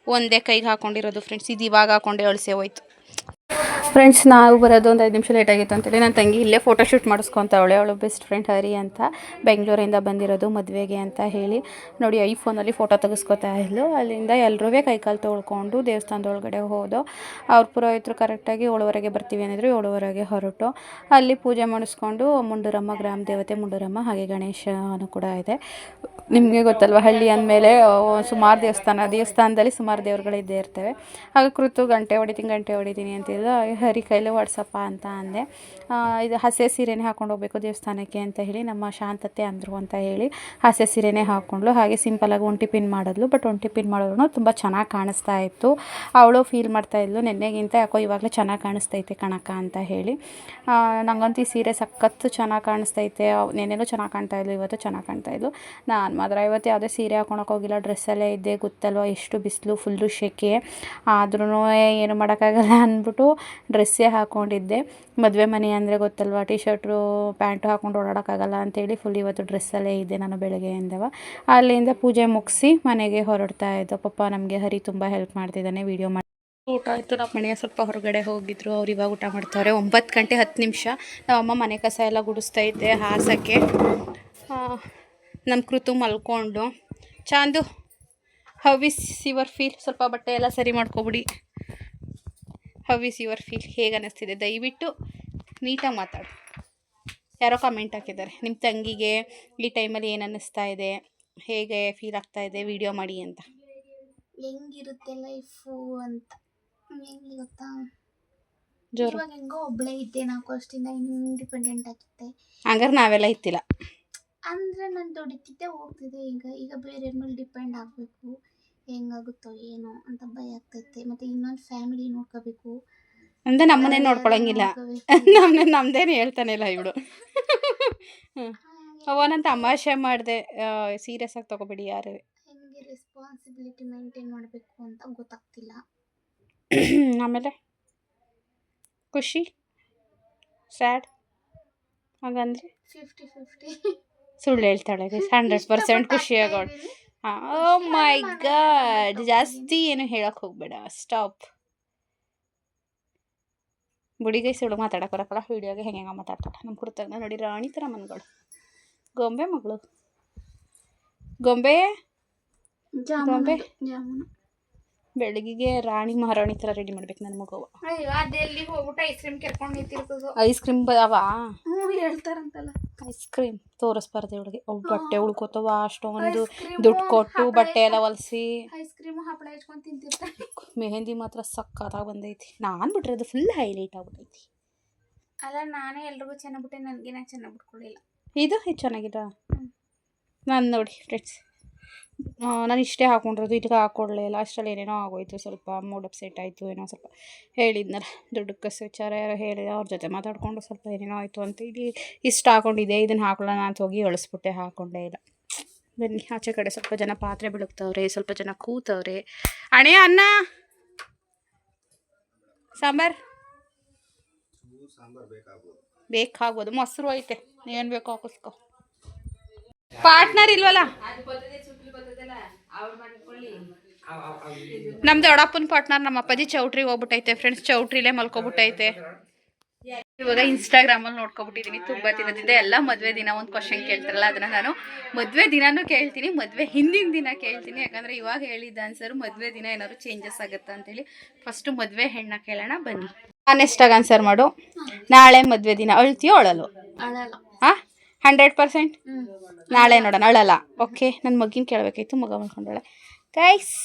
ಒಂದೇ ಕೈಗೆ ಹಾಕೊಂಡಿರೋದು ಫ್ರೆಂಡ್ಸ್. ಇದು ಇವಾಗ ಹಾಕೊಂಡೆ ಅಳಿಸೆ ಹೋಯ್ತು ಫ್ರೆಂಡ್ಸ್. ನಾವು ಬರೋದು ಒಂದು 5 ನಿಮಿಷ ಲೇಟ್ ಆಗಿತ್ತು ಅಂತೇಳಿ ನನ್ನ ತಂಗಿ ಇಲ್ಲೇ ಫೋಟೋಶೂಟ್ ಮಾಡಿಸ್ಕೊತಾವಳೆ. ಅವಳು ಬೆಸ್ಟ್ ಫ್ರೆಂಡ್ ಹರಿ ಅಂತ, ಬೆಂಗಳೂರಿಂದ ಬಂದಿರೋದು ಮದುವೆಗೆ ಅಂತ ಹೇಳಿ. ನೋಡಿ ಐಫೋನಲ್ಲಿ ಫೋಟೋ ತೆಗೆಸ್ಕೊತಾ ಇದ್ಲು. ಅಲ್ಲಿಂದ ಎಲ್ಲರೂ ಕೈಕಾಲು ತೊಳ್ಕೊಂಡು ದೇವಸ್ಥಾನದೊಳಗಡೆ ಹೋದೋ. ಅವ್ರ ಪುರೋಹಿತರು ಕರೆಕ್ಟಾಗಿ 7:30ಗೆ ಬರ್ತೀವಿ ಅಂದಿದ್ರು. 7:30ಗೆ ಹೊರಟು ಅಲ್ಲಿ ಪೂಜೆ ಮಾಡಿಸ್ಕೊಂಡು ಮುಂಡೂರಮ್ಮ, ಗ್ರಾಮ ದೇವತೆ ಮುಂಡೂರಮ್ಮ, ಹಾಗೆ ಗಣೇಶನೂ ಕೂಡ ಇದೆ. ನಿಮಗೆ ಗೊತ್ತಲ್ವ, ಹಳ್ಳಿ ಅಂದಮೇಲೆ ಸುಮಾರು ದೇವಸ್ಥಾನದಲ್ಲಿ ಸುಮಾರು ದೇವ್ರುಗಳಿದ್ದೇ ಇರ್ತವೆ. ಹಾಗೆ ಕೃತು ಗಂಟೆ ಹೊಡಿತೀನಿ ಅಂತಿದ್ದು. ಹರಿ ಕೈಲೇ ವಾಟ್ಸಪ್ಪ ಅಂತ ಅಂದೆ. ಇದು ಹಸೆ ಸೀರೆನೇ ಹಾಕೊಂಡು ಹೋಗ್ಬೇಕು ದೇವಸ್ಥಾನಕ್ಕೆ ಅಂತ ಹೇಳಿ ನಮ್ಮ ಶಾಂತತೆ ಅಂದರು ಅಂತ ಹೇಳಿ ಹಸೆ ಸೀರೆನೇ ಹಾಕ್ಕೊಂಡ್ಲು. ಹಾಗೆ ಸಿಂಪಲಾಗಿ ಒಂಟಿ ಪಿನ್ ಮಾಡಿದ್ಲು. ಬಟ್ ಒಂಟಿ ಪಿನ್ ಮಾಡಿದ್ರು ತುಂಬ ಚೆನ್ನಾಗಿ ಕಾಣಿಸ್ತಾ ಇತ್ತು. ಅವಳು ಫೀಲ್ ಮಾಡ್ತಾಯಿದ್ಲು ನೆನ್ನೆಗಿಂತ ಯಾಕೋ ಇವಾಗಲೇ ಚೆನ್ನಾಗಿ ಕಾಣಿಸ್ತೈತೆ ಕಣಕ್ಕ ಅಂತ ಹೇಳಿ. ನಂಗಂತೂ ಈ ಸೀರೆ ಸಖತ್ತು ಚೆನ್ನಾಗಿ ಕಾಣಿಸ್ತೈತೆ. ನೆನ್ನೆನೂ ಚೆನ್ನಾಗಿ ಕಾಣ್ತಾಯಿದ್ಲು, ಇವತ್ತು ಚೆನ್ನಾಗಿ ಕಾಣ್ತಾಯಿದ್ಲು. ನಾನು ಮಾತ್ರ ಇವತ್ತು ಯಾವುದೇ ಸೀರೆ ಹಾಕೊಳಕ್ಕೆ ಹೋಗಿಲ್ಲ, ಡ್ರೆಸ್ಸಲ್ಲೇ ಇದ್ದೆ. ಗೊತ್ತಲ್ವ ಎಷ್ಟು ಬಿಸಿಲು, ಫುಲ್ಲು ಶೆಕೆ. ಆದ್ರೂ ಏನು ಮಾಡೋಕ್ಕಾಗಲ್ಲ ಅಂದ್ಬಿಟ್ಟು ಡ್ರೆಸ್ಸೇ ಹಾಕ್ಕೊಂಡಿದ್ದೆ. ಮದುವೆ ಮನೆ ಅಂದರೆ ಗೊತ್ತಲ್ವ, ಟಿ ಶರ್ಟು ಪ್ಯಾಂಟು ಹಾಕ್ಕೊಂಡು ಓಡಾಡೋಕ್ಕಾಗಲ್ಲ ಅಂತೇಳಿ ಫುಲ್ ಇವತ್ತು ಡ್ರೆಸ್ಸಲ್ಲೇ ಇದ್ದೆ ನಾನು ಬೆಳಗ್ಗೆಯಿಂದವ. ಅಲ್ಲಿಂದ ಪೂಜೆ ಮುಗಿಸಿ ಮನೆಗೆ ಹೊರಡ್ತಾ ಇದ್ದೋ. ಪಾಪ ನಮಗೆ ಹರಿ ತುಂಬ ಹೆಲ್ಪ್ ಮಾಡ್ತಿದ್ದಾನೆ ವೀಡಿಯೋ ಮಾಡಿ. ಊಟ ಆಯಿತು. ನಮ್ಮ ಮನೆಯ ಸ್ವಲ್ಪ ಹೊರಗಡೆ ಹೋಗಿದ್ರು, ಅವ್ರು ಇವಾಗ ಊಟ ಮಾಡ್ತಾರೆ. 9 ಗಂಟೆ 10 ನಿಮಿಷ. ನಮ್ಮಮ್ಮ ಮನೆ ಕಸ ಎಲ್ಲ ಗುಡಿಸ್ತಾ ಇದ್ದೆ ಹಾಸಕ್ಕೆ. ನಮ್ಮ ಕೃತು ಮಲ್ಕೊಂಡು. Chandu, how is your feel? ಸ್ವಲ್ಪ ಬಟ್ಟೆ ಎಲ್ಲ ಸರಿ ಮಾಡ್ಕೊಬಿಡಿ. How is your feel? ಹೇಗೆ ಅನ್ನಿಸ್ತಿದೆ? ದಯವಿಟ್ಟು ನೀಟಾಗಿ ಮಾತಾಡು. ಯಾರೋ ಕಮೆಂಟ್ ಹಾಕಿದ್ದಾರೆ, ನಿಮ್ಮ ತಂಗಿಗೆ ಈ ಟೈಮಲ್ಲಿ ಏನು ಅನ್ನಿಸ್ತಾ ಇದೆ, ಹೇಗೆ ಫೀಲ್ ಆಗ್ತಾ ಇದೆ, ವಿಡಿಯೋ ಮಾಡಿ ಅಂತ.
ಹೆಂಗಿರುತ್ತೆ ಲೈಫು ಅಂತ ಹೆಂಗೆ ಗೊತ್ತಾ,
ಜೋರು
ಇವಾಗ ಹೆಂಗೋ ಒಬ್ಬಳೇ ಇದ್ದೆ, 4 ವರ್ಷದಿಂದ ಇಂಡಿಪೆಂಡೆಂಟ್ ಆಗಿತ್ತೆ.
ಹಂಗಾರೆ ನಾವೆಲ್ಲ ಇತ್ತಿಲ್ಲ
ಅಂದರೆ ನಾನು ದುಡಿತಿದ್ದೆ ಹೋಗ್ತಿದ್ದೆ. ಈಗ ಬೇರೆಯವ್ರ ಮೇಲೆ ಡಿಪೆಂಡ್ ಆಗಬೇಕು, ಹೆಂಗಾಗುತ್ತೋ ಏನೋ ಅಂತ ಭಯ ಆಗ್ತೈತೆ. ಮತ್ತು ಇನ್ನೊಂದು ಫ್ಯಾಮಿಲಿ ನೋಡ್ಕೋಬೇಕು
ಅಂದರೆ ನಮ್ಮನ್ನೇ ನೋಡ್ಕೊಳಂಗಿಲ್ಲ. ನಮ್ದೇನು ಹೇಳ್ತಾನೆ ಇಲ್ಲ ಇವಳು. ಅವನಂತ ತಮಾಷೆ ಮಾಡಿದೆ, ಸೀರಿಯಸ್ ಆಗಿ ತೊಗೋಬೇಡಿ ಯಾರು.
ಹೆಂಗೆ ರೆಸ್ಪಾನ್ಸಿಬಿಲಿಟಿ ಮೇಂಟೈನ್ ಮಾಡಬೇಕು ಅಂತ ಗೊತ್ತಾಗ್ತಿಲ್ಲ.
ಆಮೇಲೆ ಖುಷಿ, ಸ್ಯಾಡ್ ಹಾಗಂದ್ರೆ
50-50
ಸುಳ್ಳು ಹೇಳ್ತಾಳೆ. 100% ಖುಷಿಯಾಗೋಳು. ಓ ಮೈ ಗಾಡ್, ಜಾಸ್ತಿ ಏನು ಹೇಳಕ್ಕೆ ಹೋಗ್ಬೇಡ, ಸ್ಟಾಪ್. ಬುಡಿಗೈ ಸುಳ್ಳು ಮಾತಾಡಕ್ಕೆ ಬರಕ್ಕಲ್ಲ, ವೀಡಿಯೋಗೆ ಹೆಂಗೆ ಮಾತಾಡ್ತಾಳೆ. ನಮ್ಮ ಕುರ್ತಾಗ ನೋಡಿ ರಾಣಿ ಥರ ಮನ್ಗಳು, ಗೊಂಬೆ ಮಗಳು, ಗೊಂಬೆ ಗೊಂಬೆ. ಬೆಳಗಿಗೆ ರಾಣಿ ಮಹಾರಾಣಿ ಥರ ರೆಡಿ ಮಾಡ್ಬೇಕು ನನ್ನ ಮಗುವ.
ಅದೆಲ್ಲಿಗೆ ಹೋಗ್ಬಿಟ್ಟು ಐಸ್ ಕ್ರೀಮ್ ಕೆರ್ಕೊಂಡು ನಿಂತಿರ್ತದ.
ಐಸ್ ಕ್ರೀಮ್ ಅವ
ಹೇಳ್ತಾರಂತಲ್ಲ,
ಐಸ್ ಕ್ರೀಮ್ ತೋರಿಸ್ಬಾರ್ದು ಇವಳಿಗೆ. ಅವು ಬಟ್ಟೆ ಉಳ್ಕೋತವ ಅಷ್ಟೊಂದು ದುಡ್ಡು ಕೊಟ್ಟು ಬಟ್ಟೆ ಎಲ್ಲ ಹೊಲಿಸಿ.
ಐಸ್ ಕ್ರೀಮ್ ಹಪ್ಪಳ ಹಚ್ಕೊಂಡು ತಿಂತಿರ್ತಾರೆ.
ಮೆಹಂದಿ ಮಾತ್ರ ಸಕ್ಕತ್ತಾಗಿ ಬಂದೈತಿ. ನಾನು ಬಿಟ್ರೆ ಅದು ಫುಲ್ ಹೈಲೈಟ್ ಆಗ್ಬಿಟ್ಟೈತಿ.
ಅಲ್ಲ, ನಾನೇ ಎಲ್ರಿಗೂ ಚೆನ್ನಾಗಿ ಬಿಟ್ಟೆ, ನನಗೆ ನಾ ಚೆನ್ನಾಗಿ ಬಿಟ್ಕೊಳ್ಳಿಲ್ಲ.
ಇದು ಚೆನ್ನಾಗಿಲ್ಲ. ನಾನು ನೋಡಿ ಫ್ರೆಂಡ್ಸ್, ನಾನು ಇಷ್ಟೇ ಹಾಕ್ಕೊಂಡಿರೋದು, ಇದಕ್ಕೆ ಹಾಕ್ಕೊಡ್ಲೇ ಇಲ್ಲ. ಅಷ್ಟರಲ್ಲಿ ಏನೇನೋ ಆಗೋಯ್ತು, ಸ್ವಲ್ಪ ಮೂಡ್ ಅಪ್ಸೆಟ್ ಆಯಿತು. ಏನೋ ಸ್ವಲ್ಪ ಹೇಳಿದ್ನಲ್ಲ, ದುಡ್ಡು ಕಸ ವಿಚಾರ ಯಾರೋ ಹೇಳಿದೆ, ಅವ್ರ ಜೊತೆ ಮಾತಾಡಿಕೊಂಡು ಸ್ವಲ್ಪ ಏನೇನೋ ಆಯಿತು ಅಂತ ಇಲ್ಲಿ ಇಷ್ಟು ಹಾಕ್ಕೊಂಡಿದ್ದೆ. ಇದನ್ನು ಹಾಕೊಳ್ಳೋಣ ಅಂತ ಹೋಗಿ ಅಳಿಸ್ಬಿಟ್ಟೆ, ಹಾಕ್ಕೊಂಡೇ ಇಲ್ಲ. ಬನ್ನಿ ಆಚೆ ಕಡೆ ಸ್ವಲ್ಪ ಜನ ಪಾತ್ರೆ ಬೆಳಗ್ತವ್ರೆ, ಸ್ವಲ್ಪ ಜನ ಕೂತವ್ರೆ. ಅಣೆ ಅನ್ನ ಸಾಂಬಾರು ಬೇಕಾಗ್ಬೋದು, ಮೊಸರು ಐತೆ, ಏನು ಬೇಕೋ ಹಾಕಿಸ್ಕೊ. ಪಾರ್ಟ್ನರ್ ಇಲ್ವಲ್ಲ ನಮ್ದು ದೊಡ್ಡಪ್ಪನ ಪಾರ್ಟ್ನರ್. ನಮ್ಮ ಅಪ್ಪಾಜಿ ಚೌಟ್ರಿಗೆ ಹೋಗ್ಬಿಟ್ಟೈತೆ ಫ್ರೆಂಡ್ಸ್, ಚೌಟ್ರಿಲೇ ಮಲ್ಕೊಬಿಟ್ಟೈತೆ. ಇವಾಗ ಇನ್ಸ್ಟಾಗ್ರಾಮಲ್ಲಿ ನೋಡ್ಕೊಬಿಟ್ಟಿದ್ದೀನಿ ತುಂಬ ದಿನದಿಂದ. ಎಲ್ಲ ಮದುವೆ ದಿನ ಒಂದು ಕ್ವಶನ್ ಕೇಳ್ತಾರಲ್ಲ, ಅದನ್ನು ನಾನು ಮದುವೆ ದಿನನೂ ಕೇಳ್ತೀನಿ, ಮದುವೆ ಹಿಂದಿನ ದಿನ ಕೇಳ್ತೀನಿ. ಯಾಕಂದರೆ ಇವಾಗ ಹೇಳಿದ್ದ ಆನ್ಸರು ಮದುವೆ ದಿನ ಏನಾದ್ರು ಚೇಂಜಸ್ ಆಗುತ್ತಾ ಅಂತೇಳಿ. ಫಸ್ಟು ಮದುವೆ ಹೆಣ್ಣ ಕೇಳೋಣ ಬನ್ನಿ. ಆನೆಸ್ಟಾಗಿ ಆನ್ಸರ್ ಮಾಡು. ನಾಳೆ ಮದುವೆ ದಿನ ಅಳ್ತೀಯೋ ಅಳಲು?
ಅಳಲ್ಲ.
ಹಾಂ 100%? ನಾಳೆ ನೋಡೋಣ, ಅಳಲ್ಲ. ಓಕೆ, ನನ್ನ ಮಗಿನ ಕೇಳಬೇಕಾಯ್ತು, ಮಗ ಮಾಡ್ಕೊಂಡಾಳೆ ಗೈಸ್.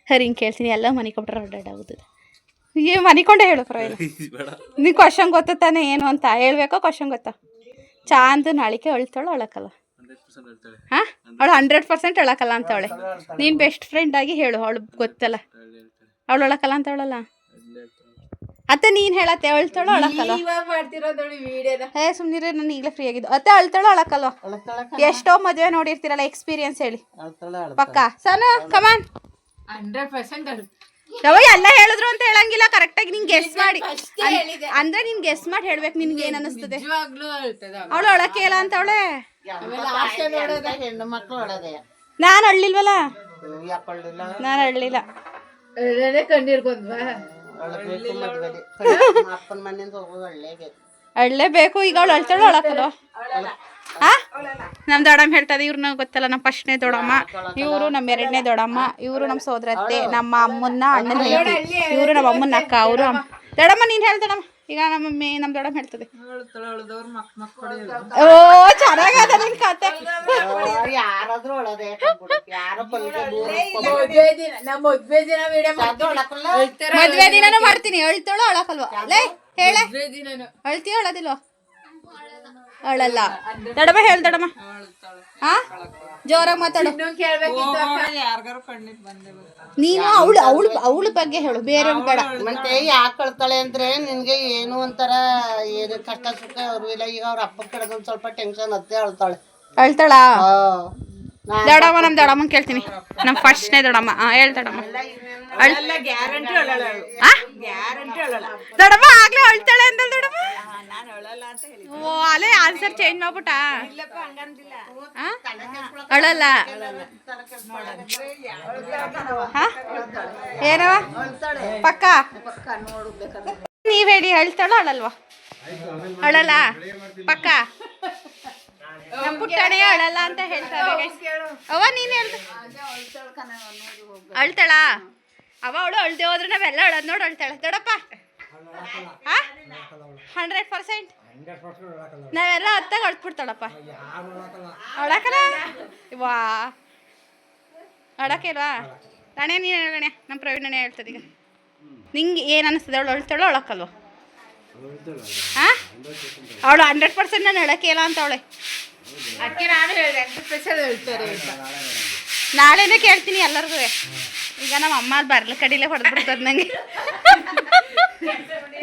ಹರಿಂಗೆ ಕೇಳ್ತೀನಿ, ಎಲ್ಲ ಮನೆ ಕೊಟ್ಟರೆ ಅಡ್ಡಾಡಾಗುತ್ತದೆ. ಏ ಮನಿಕೊಂಡೆ ಹೇಳು ಪರವಾಗಿಲ್ಲ. ನೀ ಕ್ವಶನ್ ಗೊತ್ತ ತಾನೆ ಏನು ಅಂತ ಹೇಳ್ಬೇಕೋ? ಕ್ವಶನ್ ಗೊತ್ತಾ? ಚಾಂದ್ ನಾಳಿಕೆ ಅಳ್ತಾಳು ಅಳಕಲ್ಲ? ಹಾಂ, ಅವಳು 100% ಅಳಕಲ್ಲ ಅಂತ ಅವಳೆ. ನೀನು ಬೆಸ್ಟ್ ಫ್ರೆಂಡ್ ಆಗಿ ಹೇಳು, ಅವಳು ಗೊತ್ತಲ್ಲ, ಅವಳು ಅಳಕಲ್ಲ ಅಂತ ಅವಳಲ್ಲ. ಅತ್ತೆ ನೀನು ಹೇಳತ್ತೆ, ಅಳ್ತಾಳೋ ಅಳಕಲ್ಲ? ಹೇ ಸುಮ್ಮನಿರಿ, ನಾನು ಈಗಲೇ ಫ್ರೀ ಆಗಿದ್ದು. ಅತ್ತೆ ಅಳ್ತಾಳೋ ಅಳಕಲ್ವ? ಎಷ್ಟೋ ಮದುವೆ ನೋಡಿರ್ತೀರಲ್ಲ, ಎಕ್ಸ್ಪೀರಿಯನ್ಸ್ ಹೇಳಿ ಪಕ್ಕ. ಸನು ಕಮಾನ್.
100%
ರವ ಎಲ್ಲ ಹೇಳಿದ್ರು ಅಂತ ಹೇಳಂಗಿಲ್ಲ, ಕರೆಕ್ಟಾಗಿ ನಿಂಗೆ ಗೆಸ್ ಮಾಡಿ ಅಂದ್ರೆ ನೀನ್ ಗೆಸ್ ಮಾಡಿ ಹೇಳ್ಬೇಕು ನಿನ್ಗೆ ಏನ್ ಅನಿಸ್ತದೆ. ಅವಳು ಅಳಕ್ಕೆ ಇಲ್ಲ ಅಂತ ಅವಳೆ.
ಹೆಣ್ಣು ಮಕ್ಳು ಒಳದೆ
ನಾನು ಅಳ್ಳಿಲ್ವಲ್ಲ, ನಾನು ಅಳ್ಳಿಲ್ಲ.
ಅಪ್ಪನ ಮನೆಯಿಂದ ಹೋಗೋದು ಒಳ್ಳೇಬೇಕು.
ಅಳ್ಳೇಬೇಕು. ಈಗ ಅವಳು ಅಳ್ತಾಳು ಅಳಕಲ್ವ? ನಮ್ ದೊಡ್ಡಮ್ಮ ಹೇಳ್ತದೆ, ಇವ್ರನ್ನ ಗೊತ್ತಲ್ಲ, ನಮ್ಮ ಫಸ್ಟ್ನೇ ದೊಡ್ಡಮ್ಮ, ಇವರು ನಮ್ಮ ಎರಡನೇ ದೊಡ್ಡಮ್ಮ, ಇವರು ನಮ್ಮ ಸೋದರತ್ತೆ, ನಮ್ಮ ಅಮ್ಮನ್ನ ಅಣ್ಣನ ಹೇಳ್ತಿ, ಇವರು ನಮ್ಮ ಅಮ್ಮನ ಅಕ್ಕ, ಅವರು ದೊಡ್ಡಮ್ಮ. ನೀನ್ ಹೇಳ್ದಡಮ್ಮ. ಈಗ ನಮ್ಮ ದೊಡ್ಡಮ್ಮ ಹೇಳ್ತದೆ. ಓ ಚೆನ್ನಾಗದ ನಿನ್ ಕತೆ.
ಯಾರಾದ್ರೂ ಒಳದೆ
ಮದ್ವೆ ದಿನಾನು ಮಾಡ್ತೀನಿ. ಅಳ್ತಾಳು ಅಳಕಲ್ವ? ಲೇ ಹೇಳ, ಅಳ್ತೀಯ ಅಳದಿಲ್ವ? ಅಳಲ್ಲ. ದೊಡ್ಡಮ್ಮ ಹೇಳ್ ದೊಡ್ಡಮ್ಮ. ಹಾ ಜೋರಾಗಿ ಮಾತಾಡು. ನೀನು ಅವಳ ಬಗ್ಗೆ ಹೇಳು, ಬೇರೆ ಬೇಡ.
ಮತ್ತೆ ಯಾಕೆ ಅಳ್ತಾಳೆ ಅಂದ್ರೆ ನಿನ್ಗೆ ಏನು ಒಂಥರ ಏನು ಕಷ್ಟ ಸುಖ ಅವ್ರು ಇಲ್ಲ. ಈಗ ಅವ್ರ ಅಪ್ಪ ಕಡೆದ ಒಂದ್ ಸ್ವಲ್ಪ ಟೆನ್ಷನ್ ಅತ್ತೆ ಅಳ್ತಾಳೆ.
ಅಳ್ತಾಳಾ? ದೊಡ್ಡಮ್ಮ, ನಮ್ ದೊಡ್ಡಮ್ಮನ್ ಕೇಳ್ತೀನಿ. ನಮ್ ಫಸ್ಟ್ನೇ ದೊಡ್ಡಮ್ಮ. ಹೇಳ್ ದೊಡ್ಡಮ್ಮ. ದೊಡ್ಡಮ್ಮ ಆಗ್ಲೇ ಅಳ್ತಾಳೆ ಅಂತ ದೊಡ್ಡಮ್ಮ. ಓ ಅಲ್ಲೇ ಆನ್ಸರ್ ಚೇಂಜ್ ಮಾಡ್ಬಿಟ್ಟ. ಅಳಲ್ಲ. ಏನವ ಪಕ್ಕ? ನೀವ್ ಹೇಳಿ, ಅಳ್ತಾಳೋ ಅಳಲ್ವಾ? ಅಳಲ್ಲ ಪಕ್ಕ? ನಮ್ ಪುಟ್ಟಣೆ ಅಳಲ್ಲ ಅಂತ ಹೇಳ್ತಾರೆ. ಅವ ನೀನ್ ಹೇಳ್ದ ಅಳ್ತಾಳ? ಅವಳು ಅಳ್ದೆ ಹೋದ್ರೆ ನಾವೆಲ್ಲ ಅಳದ್ ನೋಡಿ ಅಳ್ತಾಳೆ. ದೊಡ್ಡಪ್ಪ 100% ನಾವೆಲ್ಲ ಹತ್ತಾಗ ಅಳ್ತ್ಬಿಡ್ತಾಳಪ್ಪ. ಅಳಕಲ್ಲ? ವಾ ಅಳಕಿಲ್ವಾ? ರಾಣೆ ನೀನು ಹೇಳಣೆ. ನಮ್ಮ ಪ್ರವೀಣನೇ ಹೇಳ್ತದೆ. ಈಗ ನಿಂಗೆ ಏನು ಅನ್ನಿಸ್ತದೆ? ಅವಳು ಅಳ್ತಾಳೋ ಅಳಕಲ್ವ? ಅವಳು 100% ನಾನು ಅಳಕೆ ಇಲ್ಲ ಅಂತ ಅವಳೆ. ನಾಳೆನೇ ಕೇಳ್ತೀನಿ ಎಲ್ಲರಿಗೂ. ಈಗ ನಮ್ಮ ಅಮ್ಮ ಬರ್ಲ ಕಡಿಲೆ ಹೊಡೆದ್ಬಿಡ್ತದ ನಂಗೆ.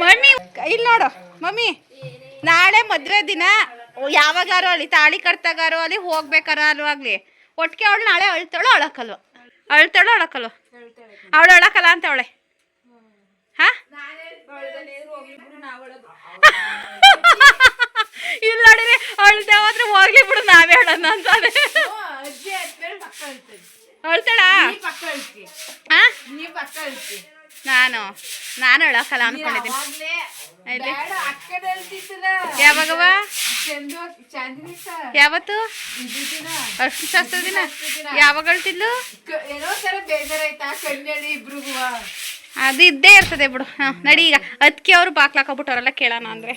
ಮಮ್ಮಿ ಇಲ್ಲಿ ನೋಡು ಮಮ್ಮಿ, ನಾಳೆ ಮದುವೆ ದಿನ ಯಾವಾಗಾರು ಅಲ್ಲಿ ತಾಳಿ ಕಟ್ತಾಗಾರೋ ಅಲ್ಲಿ ಹೋಗ್ಬೇಕಾರೋ ಅಲ್ವಾಗ್ಲಿ ಒಟ್ಟಿಗೆ ಅವಳು ನಾಳೆ ಅಳ್ತಾಳೋ ಅಳಕಲ್ವ? ಅಳ್ತಾಳೋ ಅಳಕಲ್ವ? ಅವಳು ಅಳಕಲ್ಲ ಅಂತ ಅವಳೆ. ಹಾ ಇಲ್ಲ ನೋಡಿರಿ, ಅಳ್ದೆ ಹೋದ್ರೆ ಹೋಗ್ಲಿ ಬಿಡು, ನಾವೇ ಹೇಳೋಣ ಅಂತಾನೆ. ಅಳ್ತಾಳಾ? ನಾನು ಅಳಕಲ್ಲ ಅನ್ಕೊಂಡಿದ್ದೀನಿ. ಯಾವಾಗವ? ಯಾವತ್ತು? ಅಷ್ಟು ಶಾಸ್ತ್ರ ದಿನ ಯಾವಾಗ ಅಳ್ತಿದ್ಲು? ಅದು ಇದ್ದೇ ಇರ್ತದೆ ಬಿಡು. ನಡಿ ಈಗ ಅದಕ್ಕೆ ಅವರು ಬಾಕ್ಲಾಕೊಬಿಟ್ಟವ್ರೆಲ್ಲ ಕೇಳೋಣ ಅಂದ್ರೆ.